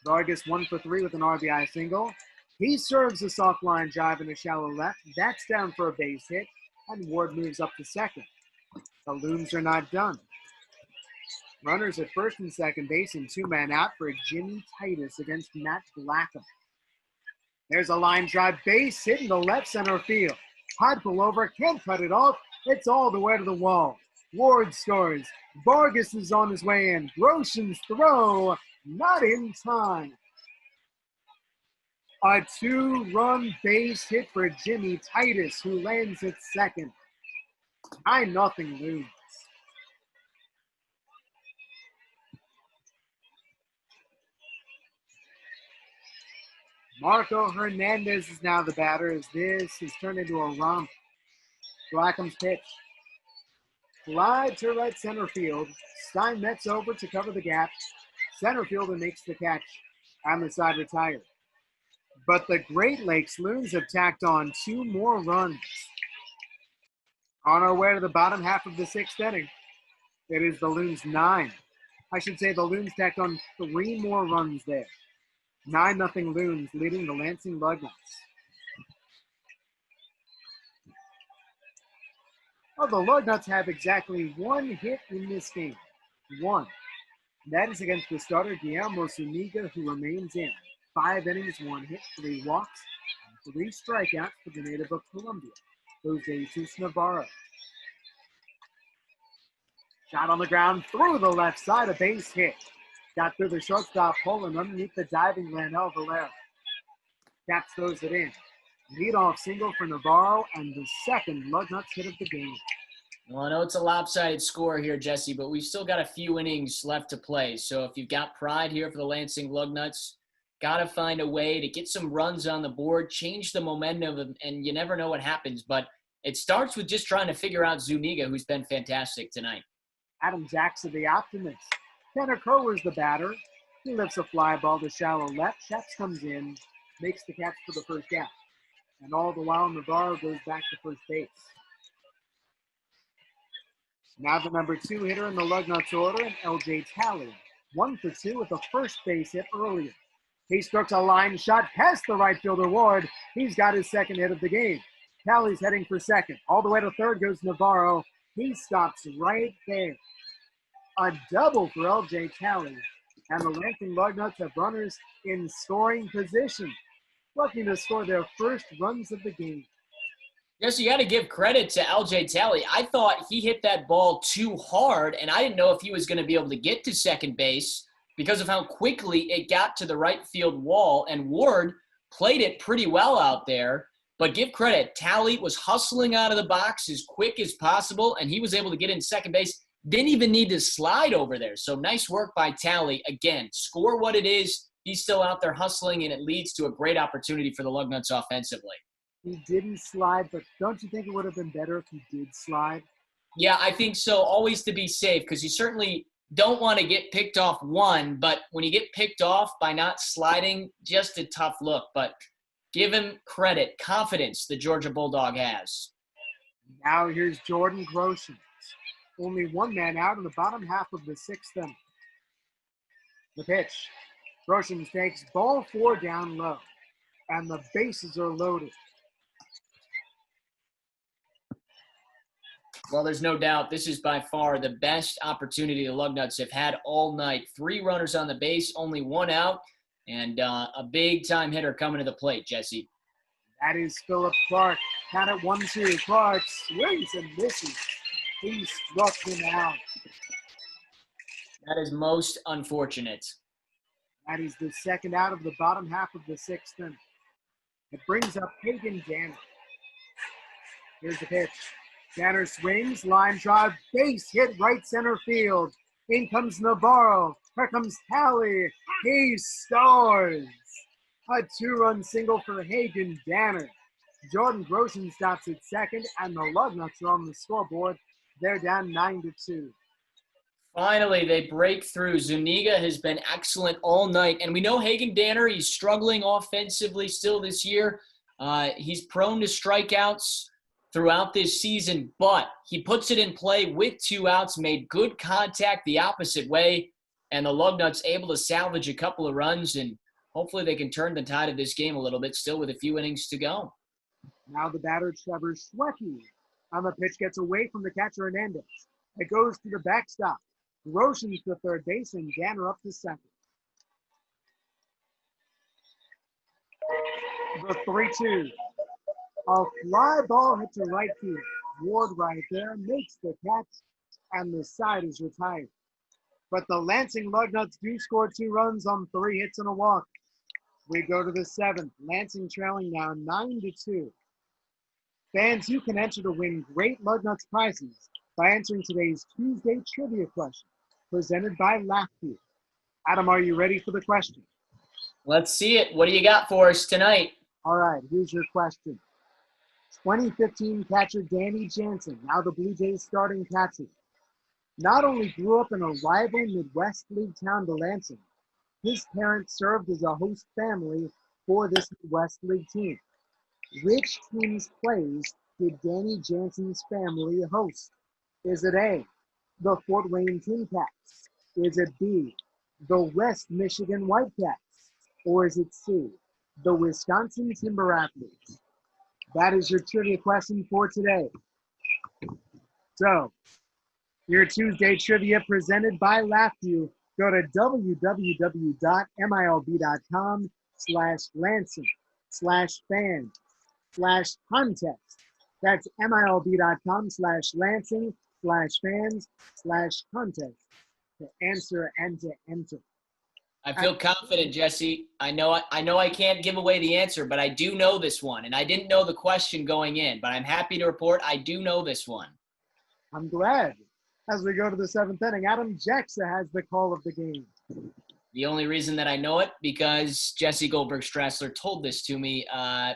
Vargas 1 for 3 with an RBI single. He serves a soft line drive in a shallow left. That's down for a base hit, and Ward moves up to second. The Loons are not done. Runners at first and second base and 2-man out for Jimmy Titus against Matt Blackham. There's a line drive base hit in the left center field. Hard pull over, can't cut it off. It's all the way to the wall. Ward scores. Vargas is on his way in. Groshans throw. Not in time. A 2-run base hit for Jimmy Titus, who lands at second. 9-0 Loons. Marco Hernandez is now the batter as this has turned into a romp. Blackham's pitch. Fly to right center field. Steinmetz over to cover the gap. Center fielder makes the catch. On the side retired. But the Great Lakes Loons have tacked on 2 more runs. On our way to the bottom half of the 6th inning. It is the Loons 9. I should say the Loons tacked on 3 more runs there. 9-0 Loons leading the Lansing Lugnuts. Well, the Lugnuts have exactly 1 hit in this game. 1. That is against the starter, Guillermo Zuniga, who remains in. 5 innings, 1 hit, 3 walks, and 3 strikeouts for the native of Colombia, Jose Jesus Navarro. Shot on the ground through the left side, a base hit. Got through the shortstop hole and underneath the diving Manuel Valera. Caps throws it in. Leadoff single for Navarro and the 2nd Lugnuts hit of the game. Well, I know it's a lopsided score here, Jesse, but we've still got a few innings left to play. So if you've got pride here for the Lansing Lugnuts, got to find a way to get some runs on the board, change the momentum, and you never know what happens. But it starts with just trying to figure out Zuniga, who's been fantastic tonight. Adam Jaksa, the optimist. Tanner Kerwer's the batter. He lifts a fly ball to shallow left. Sheps comes in, makes the catch for the first out. And all the while, Navarro goes back to first base. Now the number 2 hitter in the Lugnuts order, LJ Talley. 1 for 2 with a first base hit earlier. He strokes a line shot past the right fielder Ward. He's got his 2nd hit of the game. Talley's heading for 2nd. All the way to 3rd goes Navarro. He stops right there. A double for LJ Talley. And the Lansing Lugnuts have runners in scoring position, looking to score their first runs of the game. Yes, you got to give credit to LJ Talley. I thought he hit that ball too hard, and I didn't know if he was going to be able to get to second base because of how quickly it got to the right field wall. And Ward played it pretty well out there. But give credit, Talley was hustling out of the box as quick as possible, and he was able to get in second base. Didn't even need to slide over there. So nice work by Talley. Again, score what it is. He's still out there hustling, and it leads to a great opportunity for the Lugnuts offensively. He didn't slide, but don't you think it would have been better if he did slide? Yeah, I think so. Always to be safe, because you certainly don't want to get picked off one, but when you get picked off by not sliding, just a tough look. But give him credit, confidence the Georgia Bulldog has. Now here's Jordan Groshans. Only one man out in the bottom half of the sixth inning. The pitch. Groshans takes ball 4 down low, and the bases are loaded. Well, there's no doubt this is by far the best opportunity the Lugnuts have had all night. 3 runners on the base, only 1 out, and a big-time hitter coming to the plate, Jesse. That is Philip Clark. Count it 1-2. Clark swings and misses. He struck him out. That is most unfortunate. That is the second out of the bottom half of the sixth inning. It brings up Hagen Danner. Here's the pitch. Danner swings, line drive, base hit right center field. In comes Navarro. Here comes Talley. He scores. A 2-run single for Hagen Danner. Jordan Grosjean stops at second, and the Lugnuts are on the scoreboard. They're down 9-2. Finally, they break through. Zuniga has been excellent all night. And we know Hagen Danner, he's struggling offensively still this year. He's prone to strikeouts throughout this season, but he puts it in play with 2 outs, made good contact the opposite way, and the Lugnuts able to salvage a couple of runs, and hopefully they can turn the tide of this game a little bit, still with a few innings to go. Now the batter, Trevor Schwecke. On the pitch, gets away from the catcher, Hernandez. It goes to the backstop. Roshan's to third base, and Danner up to second. The 3-2. A fly ball hit to right field. Ward right there makes the catch, and the side is retired. But the Lansing Lugnuts do score 2 runs on 3 hits and a walk. We go to the 7th. Lansing trailing now 9-2. Fans, you can enter to win great Lugnuts prizes by answering today's Tuesday trivia question presented by Laughview. Adam, are you ready for the question? Let's see it. What do you got for us tonight? All right, here's your question. 2015 catcher Danny Jansen, now the Blue Jays starting catcher, not only grew up in a rival Midwest League town to Lansing, his parents served as a host family for this Midwest League team. Which team's plays did Danny Jansen's family host? Is it A, the Fort Wayne Tin Cats? Is it B, the West Michigan Whitecats? Or is it C, the Wisconsin Timber Athletes? That is your trivia question for today. So, your Tuesday trivia presented by Laughview. Go to www.milb.com/Lansing/fans/contest. That's milb.com/Lansing/fans/contest to answer and to enter. I feel confident, Jesse. I know I can't give away the answer, but I do know this one. And I didn't know the question going in, but I'm happy to report I do know this one. I'm glad. As we go to the 7th inning, Adam Jaksa has the call of the game. The only reason that I know it, because Jesse Goldberg-Strassler told this to me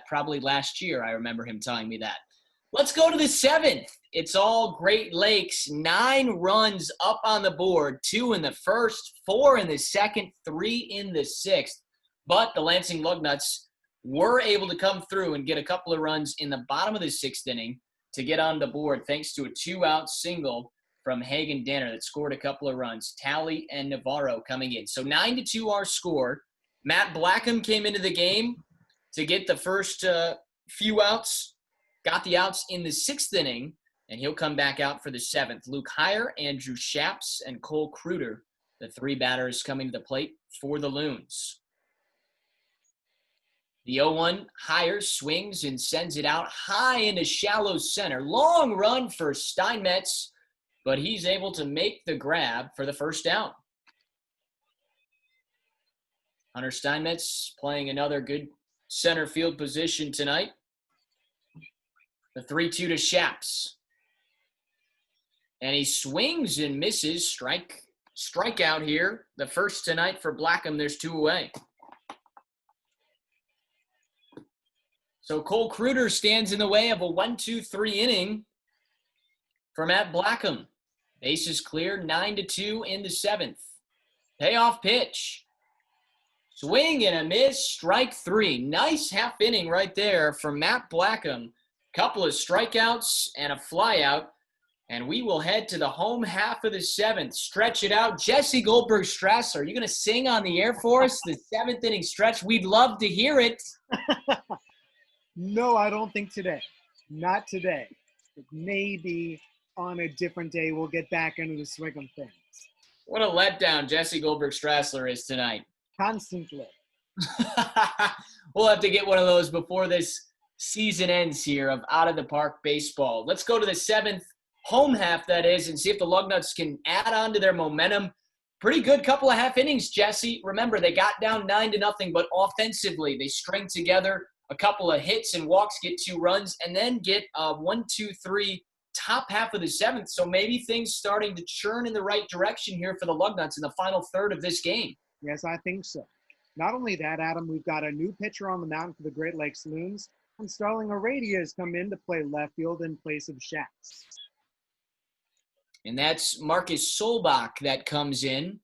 probably last year. I remember him telling me that. Let's go to the 7th. It's all Great Lakes. 9 runs up on the board. 2 in the first, 4 in the second, 3 in the 6th. But the Lansing Lugnuts were able to come through and get a couple of runs in the bottom of the 6th inning to get on the board thanks to a 2-out single from Hagen Danner that scored a couple of runs. Talley and Navarro coming in. So 9-2 our score. Matt Blackham came into the game to get the first few outs. Got the outs in the 6th inning, and he'll come back out for the 7th. Luke Heyer, Andrew Shaps, and Cole Kruder The 3 batters coming to the plate for the Loons. The 0-1 higher, swings and sends it out high into shallow center. Long run for Steinmetz, but he's able to make the grab for the first down. Hunter Steinmetz playing another good center field position tonight. The 3-2 to Shaps. And he swings and misses. Strikeout here. The first tonight for Blackham. There's 2 away. So Cole Kruder stands in the way of a 1-2-3 inning for Matt Blackham. Bases clear, 9-2 in the 7th. Payoff pitch. Swing and a miss, strike 3. Nice half inning right there for Matt Blackham. Couple of strikeouts and a flyout. And we will head to the home half of the 7th. Stretch it out. Jesse Goldberg-Strassler, are you going to sing on the air for us, the 7th inning stretch? We'd love to hear it. No, I don't think today. Not today. Maybe on a different day we'll get back into the swing of things. What a letdown Jesse Goldberg-Strassler is tonight. Constantly. We'll have to get one of those before this season ends here of out-of-the-park baseball. Let's go to the 7th, home half that is, and see if the Lugnuts can add on to their momentum. Pretty good couple of half innings, Jesse. Remember, they got down 9-0, but offensively they string together a couple of hits and walks, get 2 runs, and then get a 1-2-3 top half of the 7th. So maybe things starting to churn in the right direction here for the Lugnuts in the final third of this game. Yes, I think so. Not only that, Adam, we've got a new pitcher on the mound for the Great Lakes Loons, and Starling Aradia has come in to play left field in place of Shaps. And that's Marcus Solbach that comes in,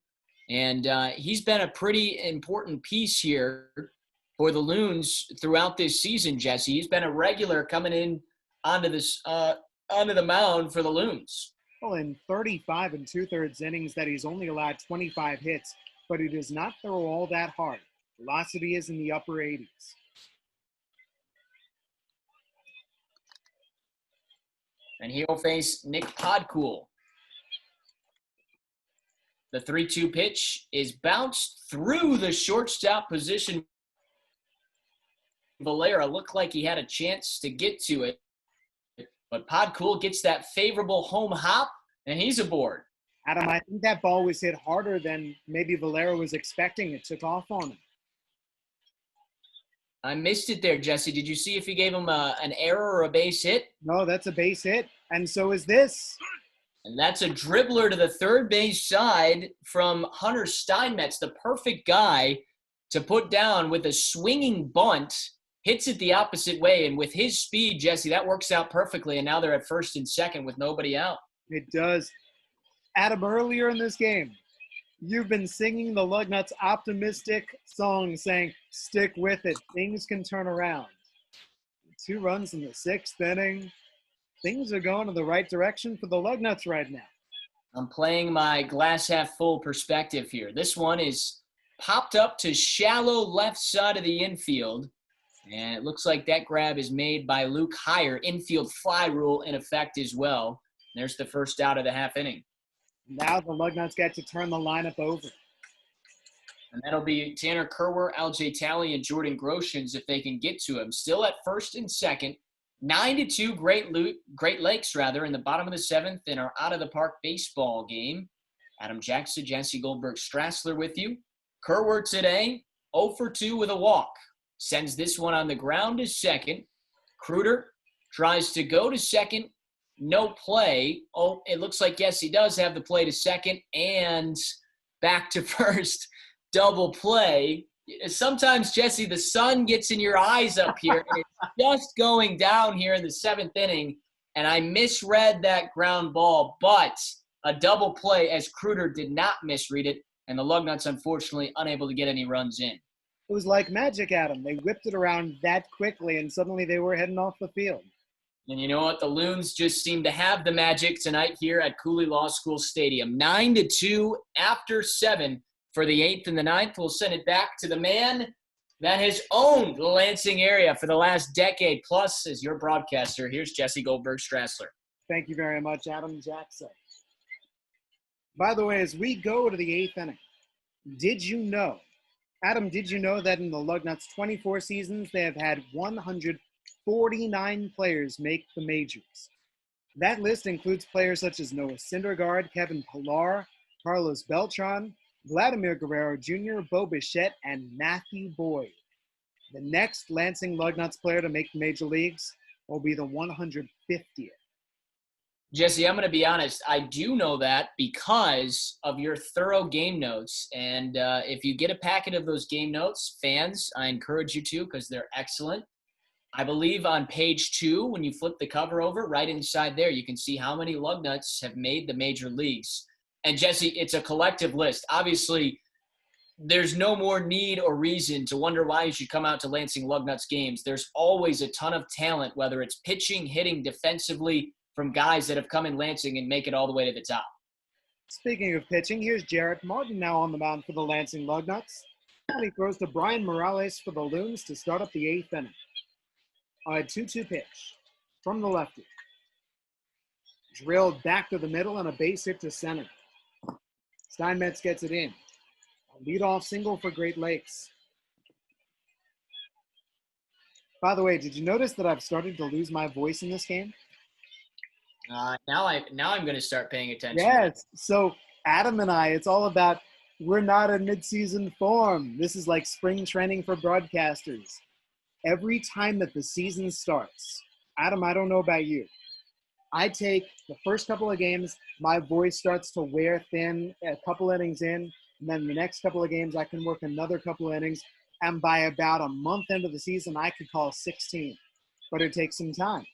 and he's been a pretty important piece here for the Loons throughout this season, Jesse. He's been a regular coming in onto the mound for the Loons. Well, in 35 2/3 innings that he's only allowed 25 hits, but he does not throw all that hard. Velocity is in the upper 80s. And he'll face Nick Podcool. The 3-2 pitch is bounced through the shortstop position. Valera looked like he had a chance to get to it, but Podcool gets that favorable home hop, and he's aboard. Adam, I think that ball was hit harder than maybe Valera was expecting. It took off on him. I missed it there, Jesse. Did you see if he gave him an error or a base hit? No, that's a base hit, and so is this. And that's a dribbler to the third base side from Hunter Steinmetz, the perfect guy to put down with a swinging bunt. Hits it the opposite way, and with his speed, Jesse, that works out perfectly, and now they're at first and second with nobody out. It does. Adam, earlier in this game, you've been singing the Lugnuts optimistic song saying, stick with it, things can turn around. 2 runs in the 6th inning. Things are going in the right direction for the Lugnuts right now. I'm playing my glass half full perspective here. This one is popped up to shallow left side of the infield. And it looks like that grab is made by Luke Heyer. Infield fly rule in effect as well. There's the first out of the half inning. Now the Lugnuts get to turn the lineup over. And that'll be Tanner Kerwer, LJ Talley, and Jordan Groshans if they can get to him. Still at first and second. 9-2 Great Lakes in the bottom of the 7th in our out-of-the-park baseball game. Adam Jaksa, Jesse Goldberg-Strassler with you. Kerwer today, 0 for 2 with a walk. Sends this one on the ground to second. Kruder tries to go to second. No play. Oh, it looks like, yes, he does have the play to second and back to first. Double play. Sometimes, Jesse, the sun gets in your eyes up here. And it's just going down here in the 7th inning, and I misread that ground ball, but a double play as Kruder did not misread it, and the Lugnuts, unfortunately, unable to get any runs in. It was like magic, Adam. They whipped it around that quickly, and suddenly they were heading off the field. And you know what? The Loons just seem to have the magic tonight here at Cooley Law School Stadium. 9-2 after 7 for the 8th and the 9th. We'll send it back to the man that has owned the Lansing area for the last decade plus as your broadcaster. Here's Jesse Goldberg-Strassler. Thank you very much, Adam Jaksa. By the way, as we go to the 8th inning, did you know, Adam, did you know that in the Lugnuts 24 seasons, they have had 149 players make the majors? That list includes players such as Noah Syndergaard, Kevin Pillar, Carlos Beltran, Vladimir Guerrero Jr., Bo Bichette, and Matthew Boyd. The next Lansing Lugnuts player to make the major leagues will be the 150th. Jesse, I'm going to be honest. I do know that because of your thorough game notes. And if you get a packet of those game notes, fans, I encourage you to because they're excellent. I believe on page 2, when you flip the cover over, right inside there, you can see how many Lugnuts have made the major leagues. And Jesse, it's a collective list. Obviously, there's no more need or reason to wonder why you should come out to Lansing Lugnuts games. There's always a ton of talent, whether it's pitching, hitting, defensively, from guys that have come in Lansing and make it all the way to the top. Speaking of pitching, here's Jarrett Martin now on the mound for the Lansing Lugnuts. And he throws to Brian Morales for the Loons to start up the 8th inning. A 2-2 pitch from the lefty. Drilled back to the middle and a base hit to center. Steinmetz gets it in. A leadoff single for Great Lakes. By the way, did you notice that I've started to lose my voice in this game? Now I'm going to start paying attention. Yes. So Adam and I, it's all about we're not in midseason form. This is like spring training for broadcasters. Every time that the season starts, Adam, I don't know about you. I take the first couple of games, my voice starts to wear thin a couple innings in, and then the next couple of games I can work another couple of innings, and by about a month into the season, I could call 16. But it takes some time.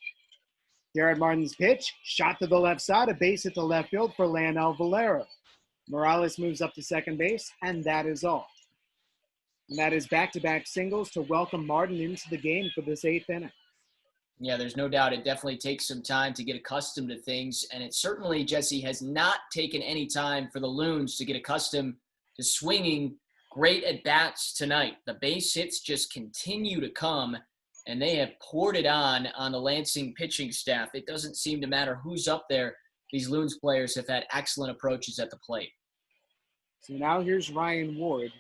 Jared Martin's pitch, shot to the left side, a base hit to left field for Leonel Valero. Morales moves up to second base, and that is all. And that is back-to-back singles to welcome Martin into the game for this 8th inning. Yeah, there's no doubt it definitely takes some time to get accustomed to things, and it certainly, Jesse, has not taken any time for the Loons to get accustomed to swinging great at-bats tonight. The base hits just continue to come, and they have poured it on the Lansing pitching staff. It doesn't seem to matter who's up there. These Loons players have had excellent approaches at the plate. So now here's Ryan Ward.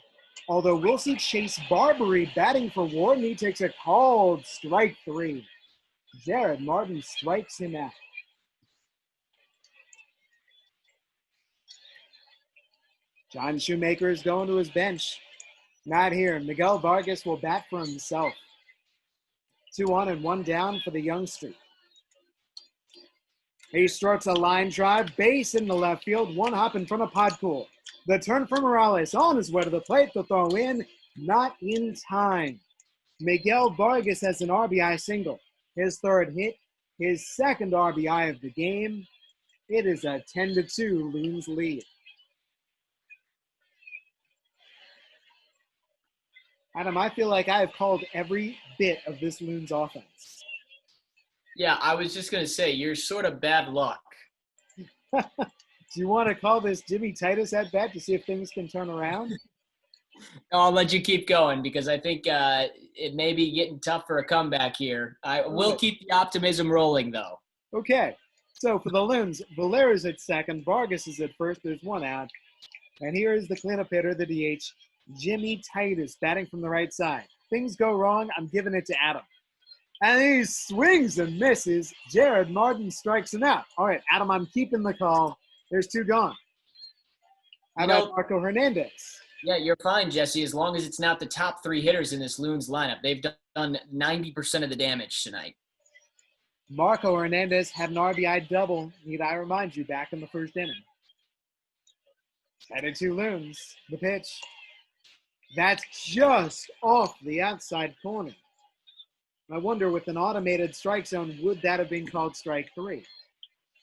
Although we'll see Chase Barbary batting for Ward, and he takes a called strike 3. Jared Martin strikes him out. John Shoemaker is going to his bench. Not here. Miguel Vargas will bat for himself. 2 on and 1 down for the youngster. He strokes a line drive, base in the left field, 1 hop in front of Podcool. The turn for Morales on his way to the plate to throw in, not in time. Miguel Vargas has an RBI single. His 3rd hit, his 2nd RBI of the game. It is a 10-2 Loons lead. Adam, I feel like I have called every bit of this Loons offense. Yeah, I was just going to say, you're sort of bad luck. Do you want to call this Jimmy Titus at bat to see if things can turn around? I'll let you keep going because I think it may be getting tough for a comeback here. I will keep the optimism rolling, though. Okay. So for the Loons, Valera's at second, Vargas is at first. There's 1 out. And here is the cleanup hitter, the DH, Jimmy Titus, batting from the right side. Things go wrong, I'm giving it to Adam. And he swings and misses. Jared Martin strikes him out. All right, Adam, I'm keeping the call. There's 2 gone. How about Marco Hernandez? Yeah, you're fine, Jesse, as long as it's not the top 3 hitters in this Loons lineup. They've done 90% of the damage tonight. Marco Hernandez had an RBI double, need I remind you, back in the 1st inning. 10-2 Loons, the pitch. That's just off the outside corner. I wonder, with an automated strike zone, would that have been called strike 3?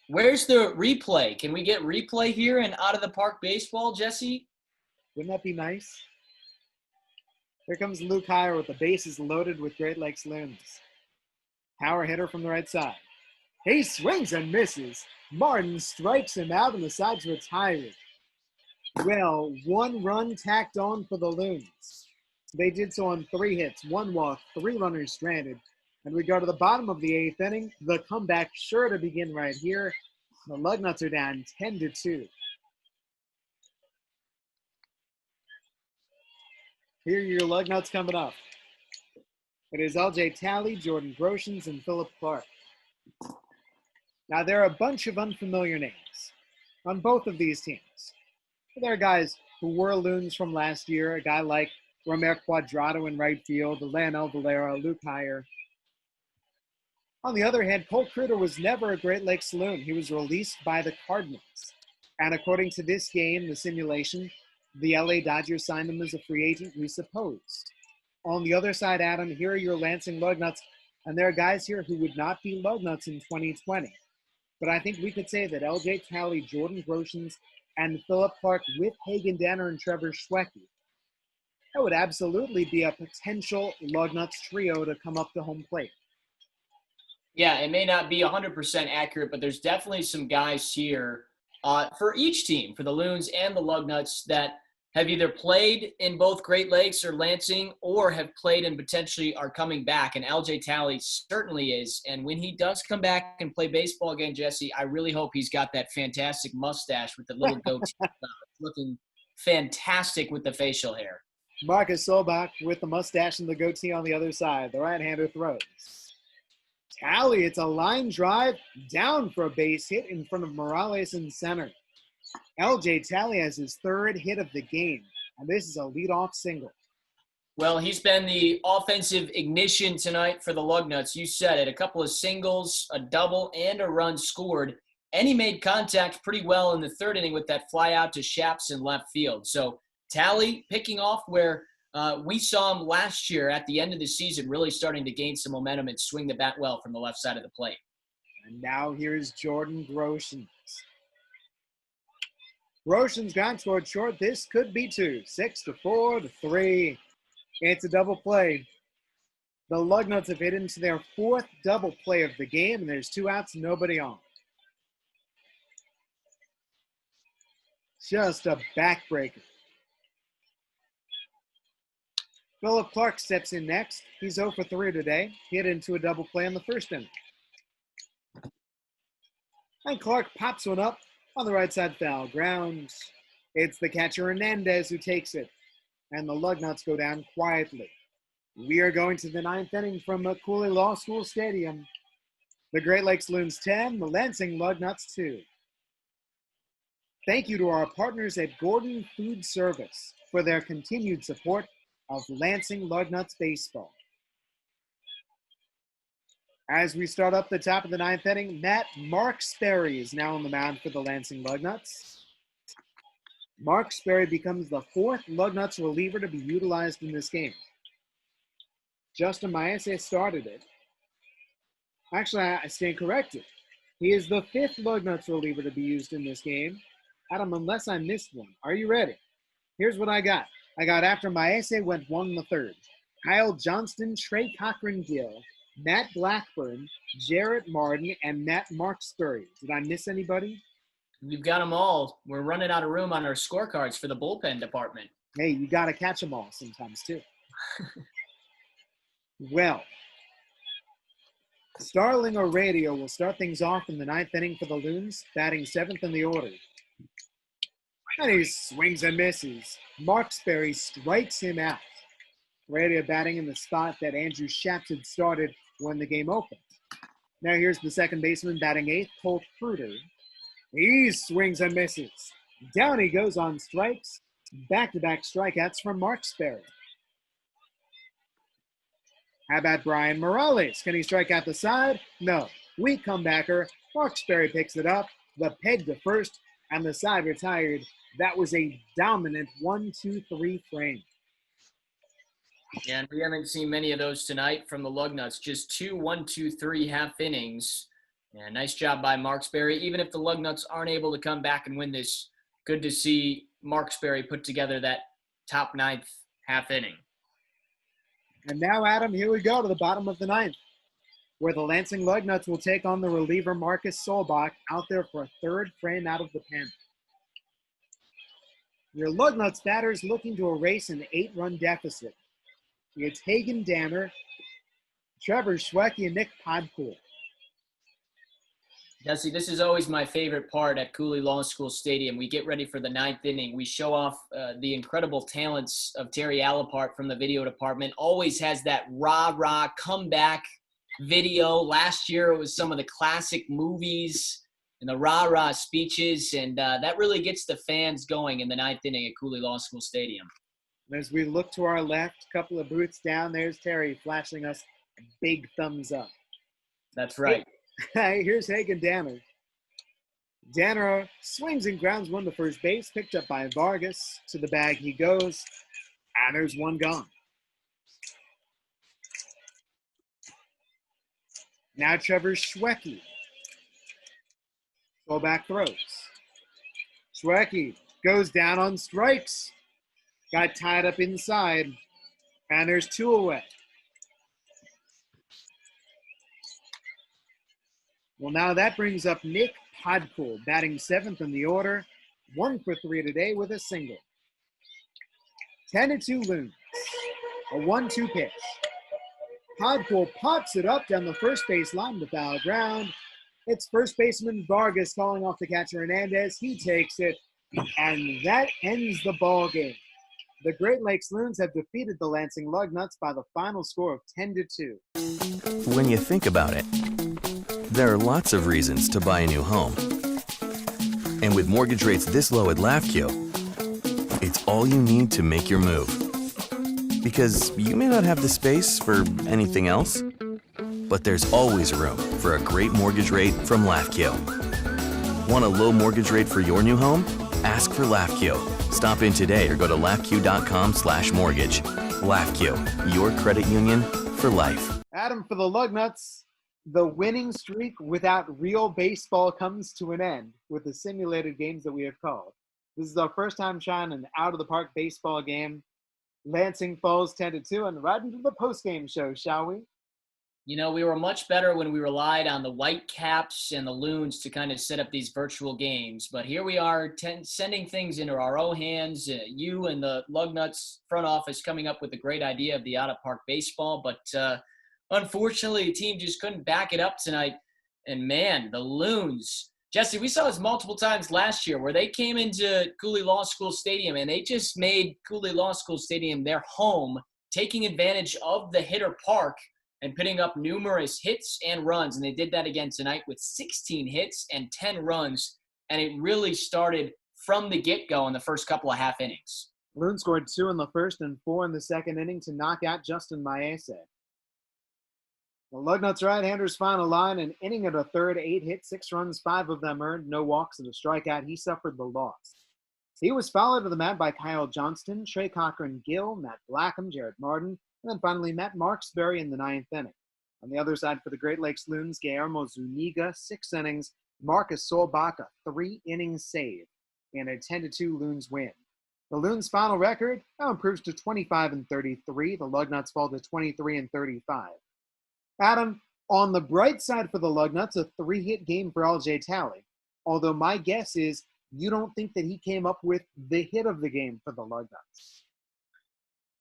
Where's the replay? Can we get replay here and out of the park baseball, Jesse? Wouldn't that be nice? Here comes Luke Heyer with the bases loaded with Great Lakes Loons. Power hitter from the right side. He swings and misses. Martin strikes him out, and the side's retired. Well, 1 run tacked on for the Loons. They did so on 3 hits, 1 walk, 3 runners stranded. And we go to the bottom of the 8th inning. The comeback sure to begin right here. The Lugnuts are down 10-2. Here are your Lugnuts coming up. It is LJ Talley, Jordan Groshans, and Philip Clark. Now, there are a bunch of unfamiliar names on both of these teams. There are guys who were Loons from last year, a guy like Romer Quadrado in right field, Lanel Valera, Luke Heyer. On the other hand, Cole Critter was never a Great Lakes Loon. He was released by the Cardinals. And according to this game, the simulation, the LA Dodgers signed him as a free agent, we suppose. On the other side, Adam, here are your Lansing Lugnuts, and there are guys here who would not be Lugnuts in 2020. But I think we could say that LJ Talley, Jordan Groshans, and Philip Clark with Hagen Danner and Trevor Schwecke, that would absolutely be a potential Lugnuts trio to come up to home plate. Yeah, it may not be 100% accurate, but there's definitely some guys here for each team, for the Loons and the Lugnuts, that have either played in both Great Lakes or Lansing or have played and potentially are coming back. And LJ Talley certainly is. And when he does come back and play baseball again, Jesse, I really hope he's got that fantastic mustache with the little goatee. Looking fantastic with the facial hair. Marcus Solbach with the mustache and the goatee on the other side. The right-hander throws. Talley, it's a line drive down for a base hit in front of Morales in center. LJ Talley has his third hit of the game, and this is a leadoff single. Well, he's been the offensive ignition tonight for the Lugnuts. You said it, a couple of singles, a double, and a run scored, and he made contact pretty well in the third inning with that fly out to Shaps in left field. So Talley picking off where we saw him last year at the end of the season, really starting to gain some momentum and swing the bat well from the left side of the plate. And now here's Jordan Groshans. Groshans gone toward short. This could be two. 6-4 to 3. It's a double play. The Lugnuts have hit into their fourth double play of the game, and there's 2 outs, nobody on. Just a backbreaker. Philip Clark steps in next. He's 0 for 3 today. He hit into a double play in the first inning. And Clark pops one up on the right side foul. Ground. It's the catcher Hernandez who takes it. And the Lugnuts go down quietly. We are going to the 9th inning from Cooley Law School Stadium. The Great Lakes Loons 10, the Lansing Lugnuts 2. Thank you to our partners at Gordon Food Service for their continued support of Lansing Lugnuts baseball. As we start up the top of the 9th inning, Matt Mark Sperry is now on the mound for the Lansing Lugnuts. Mark Sperry becomes the 4th Lugnuts reliever to be utilized in this game. Justin Maese started it. Actually, I stand corrected. He is the 5th Lugnuts reliever to be used in this game. Adam, unless I missed one. Are you ready? Here's what I got. I got after Maese went 1 in the 3rd. Kyle Johnston, Trey Cochran-Gill, Matt Blackburn, Jarrett Martin, and Matt Marksbury. Did I miss anybody? You've got them all. We're running out of room on our scorecards for the bullpen department. Hey, you got to catch them all sometimes, too. Well, Starling O'Radio will start things off in the 9th inning for the Loons, batting 7th in the order. And he swings and misses. Marksbury strikes him out. Radio batting in the spot that Andrew Shaps had started when the game opened. Now here's the second baseman batting 8th, Colt Fruiter. He swings and misses. Down he goes on strikes. Back-to-back strikeouts from Marksbury. How about Brian Morales? Can he strike out the side? No. Weak comebacker. Marksbury picks it up. The peg to first, and the side retired. That was a dominant 1-2-3 frame. Yeah, and we haven't seen many of those tonight from the Lugnuts. Just 2 1-2-3 half innings. Yeah, nice job by Marksbury. Even if the Lugnuts aren't able to come back and win this, good to see Marksbury put together that top 9th half inning. And now, Adam, here we go to the bottom of the 9th, where the Lansing Lugnuts will take on the reliever Marcus Solbach out there for a 3rd frame out of the pen. Your Lugnuts batters looking to erase an 8-run deficit. It's Hagen Danner, Trevor Schwecke, and Nick Podcool. Jesse, this is always my favorite part at Cooley Law School Stadium. We get ready for the 9th inning. We show off the incredible talents of Terry Allapart from the video department. Always has that rah-rah comeback video. Last year, it was some of the classic movies and the rah-rah speeches, and that really gets the fans going in the 9th inning at Cooley Law School Stadium. As we look to our left, a couple of booths down, there's Terry flashing us a big thumbs up. That's right. Here's Hagen Danner. Danner swings and grounds one to first base, picked up by Vargas. To the bag he goes, and there's one gone. Now Trevor Schwecke. Fullback throws. Schwecke goes down on strikes. Got tied up inside, and there's 2 away. Well, now that brings up Nick Podpool, batting 7th in the order, 1 for 3 today with a single. 10-2 Loons. A 1-2 pitch. Podpool pops it up down the first base line to foul ground. It's first baseman Vargas calling off the catcher Hernandez. He takes it, and that ends the ball game. The Great Lakes Loons have defeated the Lansing Lugnuts by the final score of 10-2. When you think about it, there are lots of reasons to buy a new home. And with mortgage rates this low at LAFCU, it's all you need to make your move. Because you may not have the space for anything else, but there's always room for a great mortgage rate from LAFCU. Want a low mortgage rate for your new home? Ask for LAFCU. Stop in today or go to LAFCU.com/mortgage. LAFCU, your credit union for life. Adam, for the Lugnuts, the winning streak without real baseball comes to an end with the simulated games that we have called. This is our first time trying an out-of-the-park baseball game. Lansing falls 10-2, and right into the post-game show, shall we? You know, we were much better when we relied on the Whitecaps and the Loons to kind of set up these virtual games. But here we are sending things into our own hands. You and the Lugnuts front office coming up with the great idea of the out-of-park baseball. But unfortunately, the team just couldn't back it up tonight. And, man, the Loons. Jesse, we saw this multiple times last year where they came into Cooley Law School Stadium and they just made Cooley Law School Stadium their home, taking advantage of the hitter park and putting up numerous hits and runs. And they did that again tonight with 16 hits and 10 runs. And it really started from the get-go in the first couple of half innings. Loons scored 2 in the first and 4 in the second inning to knock out Justin Maese. The Lugnuts right-handers final line, an inning of a third, 8 hits, 6 runs, 5 of them earned, no walks and a strikeout. He suffered the loss. He was followed to the mat by Kyle Johnston, Trey Cochran-Gill, Matt Blackham, Jared Martin, and then finally Matt Marksberry in the 9th inning. On the other side for the Great Lakes Loons, Guillermo Zuniga, 6 innings, Marcus Solbach, 3 innings save, and a 10-2 Loons win. The Loons' final record now improves to 25-33. The Lugnuts fall to 23-35. Adam, on the bright side for the Lugnuts, a 3-hit game for LJ Talley. Although my guess is you don't think that he came up with the hit of the game for the Lugnuts.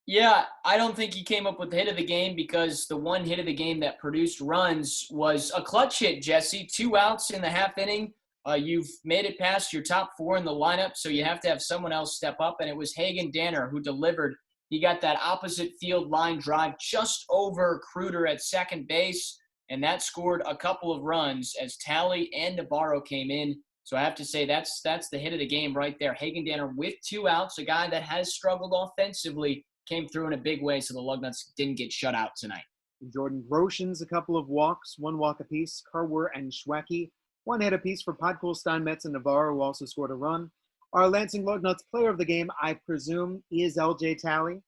Yeah, I don't think he came up with the hit of the game because the one hit of the game that produced runs was a clutch hit, Jesse. 2 outs in the half inning. You've made it past your top 4 in the lineup, so you have to have someone else step up, and it was Hagen Danner who delivered. He got that opposite field line drive just over Kruder at second base, and that scored a couple of runs as Talley and Navarro came in. So I have to say that's the hit of the game right there. Hagen Danner with 2 outs, a guy that has struggled offensively, came through in a big way, so the Lugnuts didn't get shut out tonight. Jordan Groshans, a couple of walks, 1 walk apiece. Kerwer and Schwecke, 1 hit apiece for Podpool, Steinmetz, and Navarro, who also scored a run. Our Lansing Lugnuts player of the game, I presume, is LJ Talley.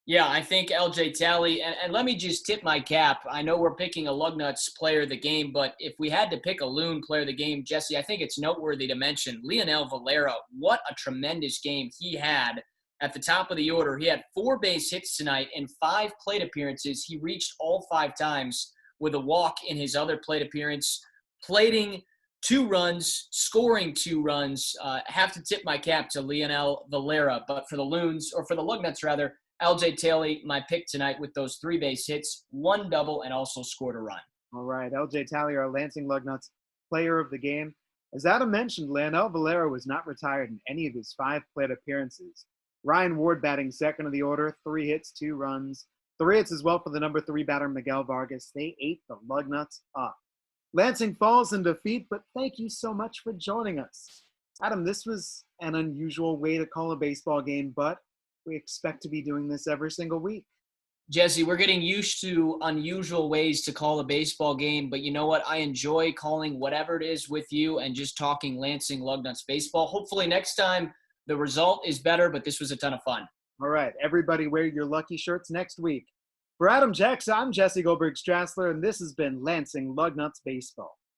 Yeah, I think LJ Talley, and let me just tip my cap. I know we're picking a Lugnuts player of the game, but if we had to pick a Loon player of the game, Jesse, I think it's noteworthy to mention Leonel Valera. What a tremendous game he had at the top of the order. He had 4 base hits tonight and 5 plate appearances. He reached all 5 times with a walk in his other plate appearance, plating 2 runs, scoring 2 runs. Have to tip my cap to Leonel Valera. But for the Loons, or for the Lugnuts rather, LJ Talley, my pick tonight with those 3 base hits, 1 double, and also scored a run. All right, LJ Talley, our Lansing Lugnuts player of the game. As Adam mentioned, Leonel Valera was not retired in any of his 5 plate appearances. Ryan Ward batting second of the order, 3 hits, 2 runs. 3 hits as well for the number 3 batter, Miguel Vargas. They ate the Lugnuts up. Lansing falls in defeat, but thank you so much for joining us. Adam, this was an unusual way to call a baseball game, but we expect to be doing this every single week. Jesse, we're getting used to unusual ways to call a baseball game, but you know what? I enjoy calling whatever it is with you and just talking Lansing Lugnuts baseball. Hopefully next time the result is better, but this was a ton of fun. All right, everybody wear your lucky shirts next week. For Adam Jaksa, I'm Jesse Goldberg-Strassler, and this has been Lansing Lugnuts Baseball.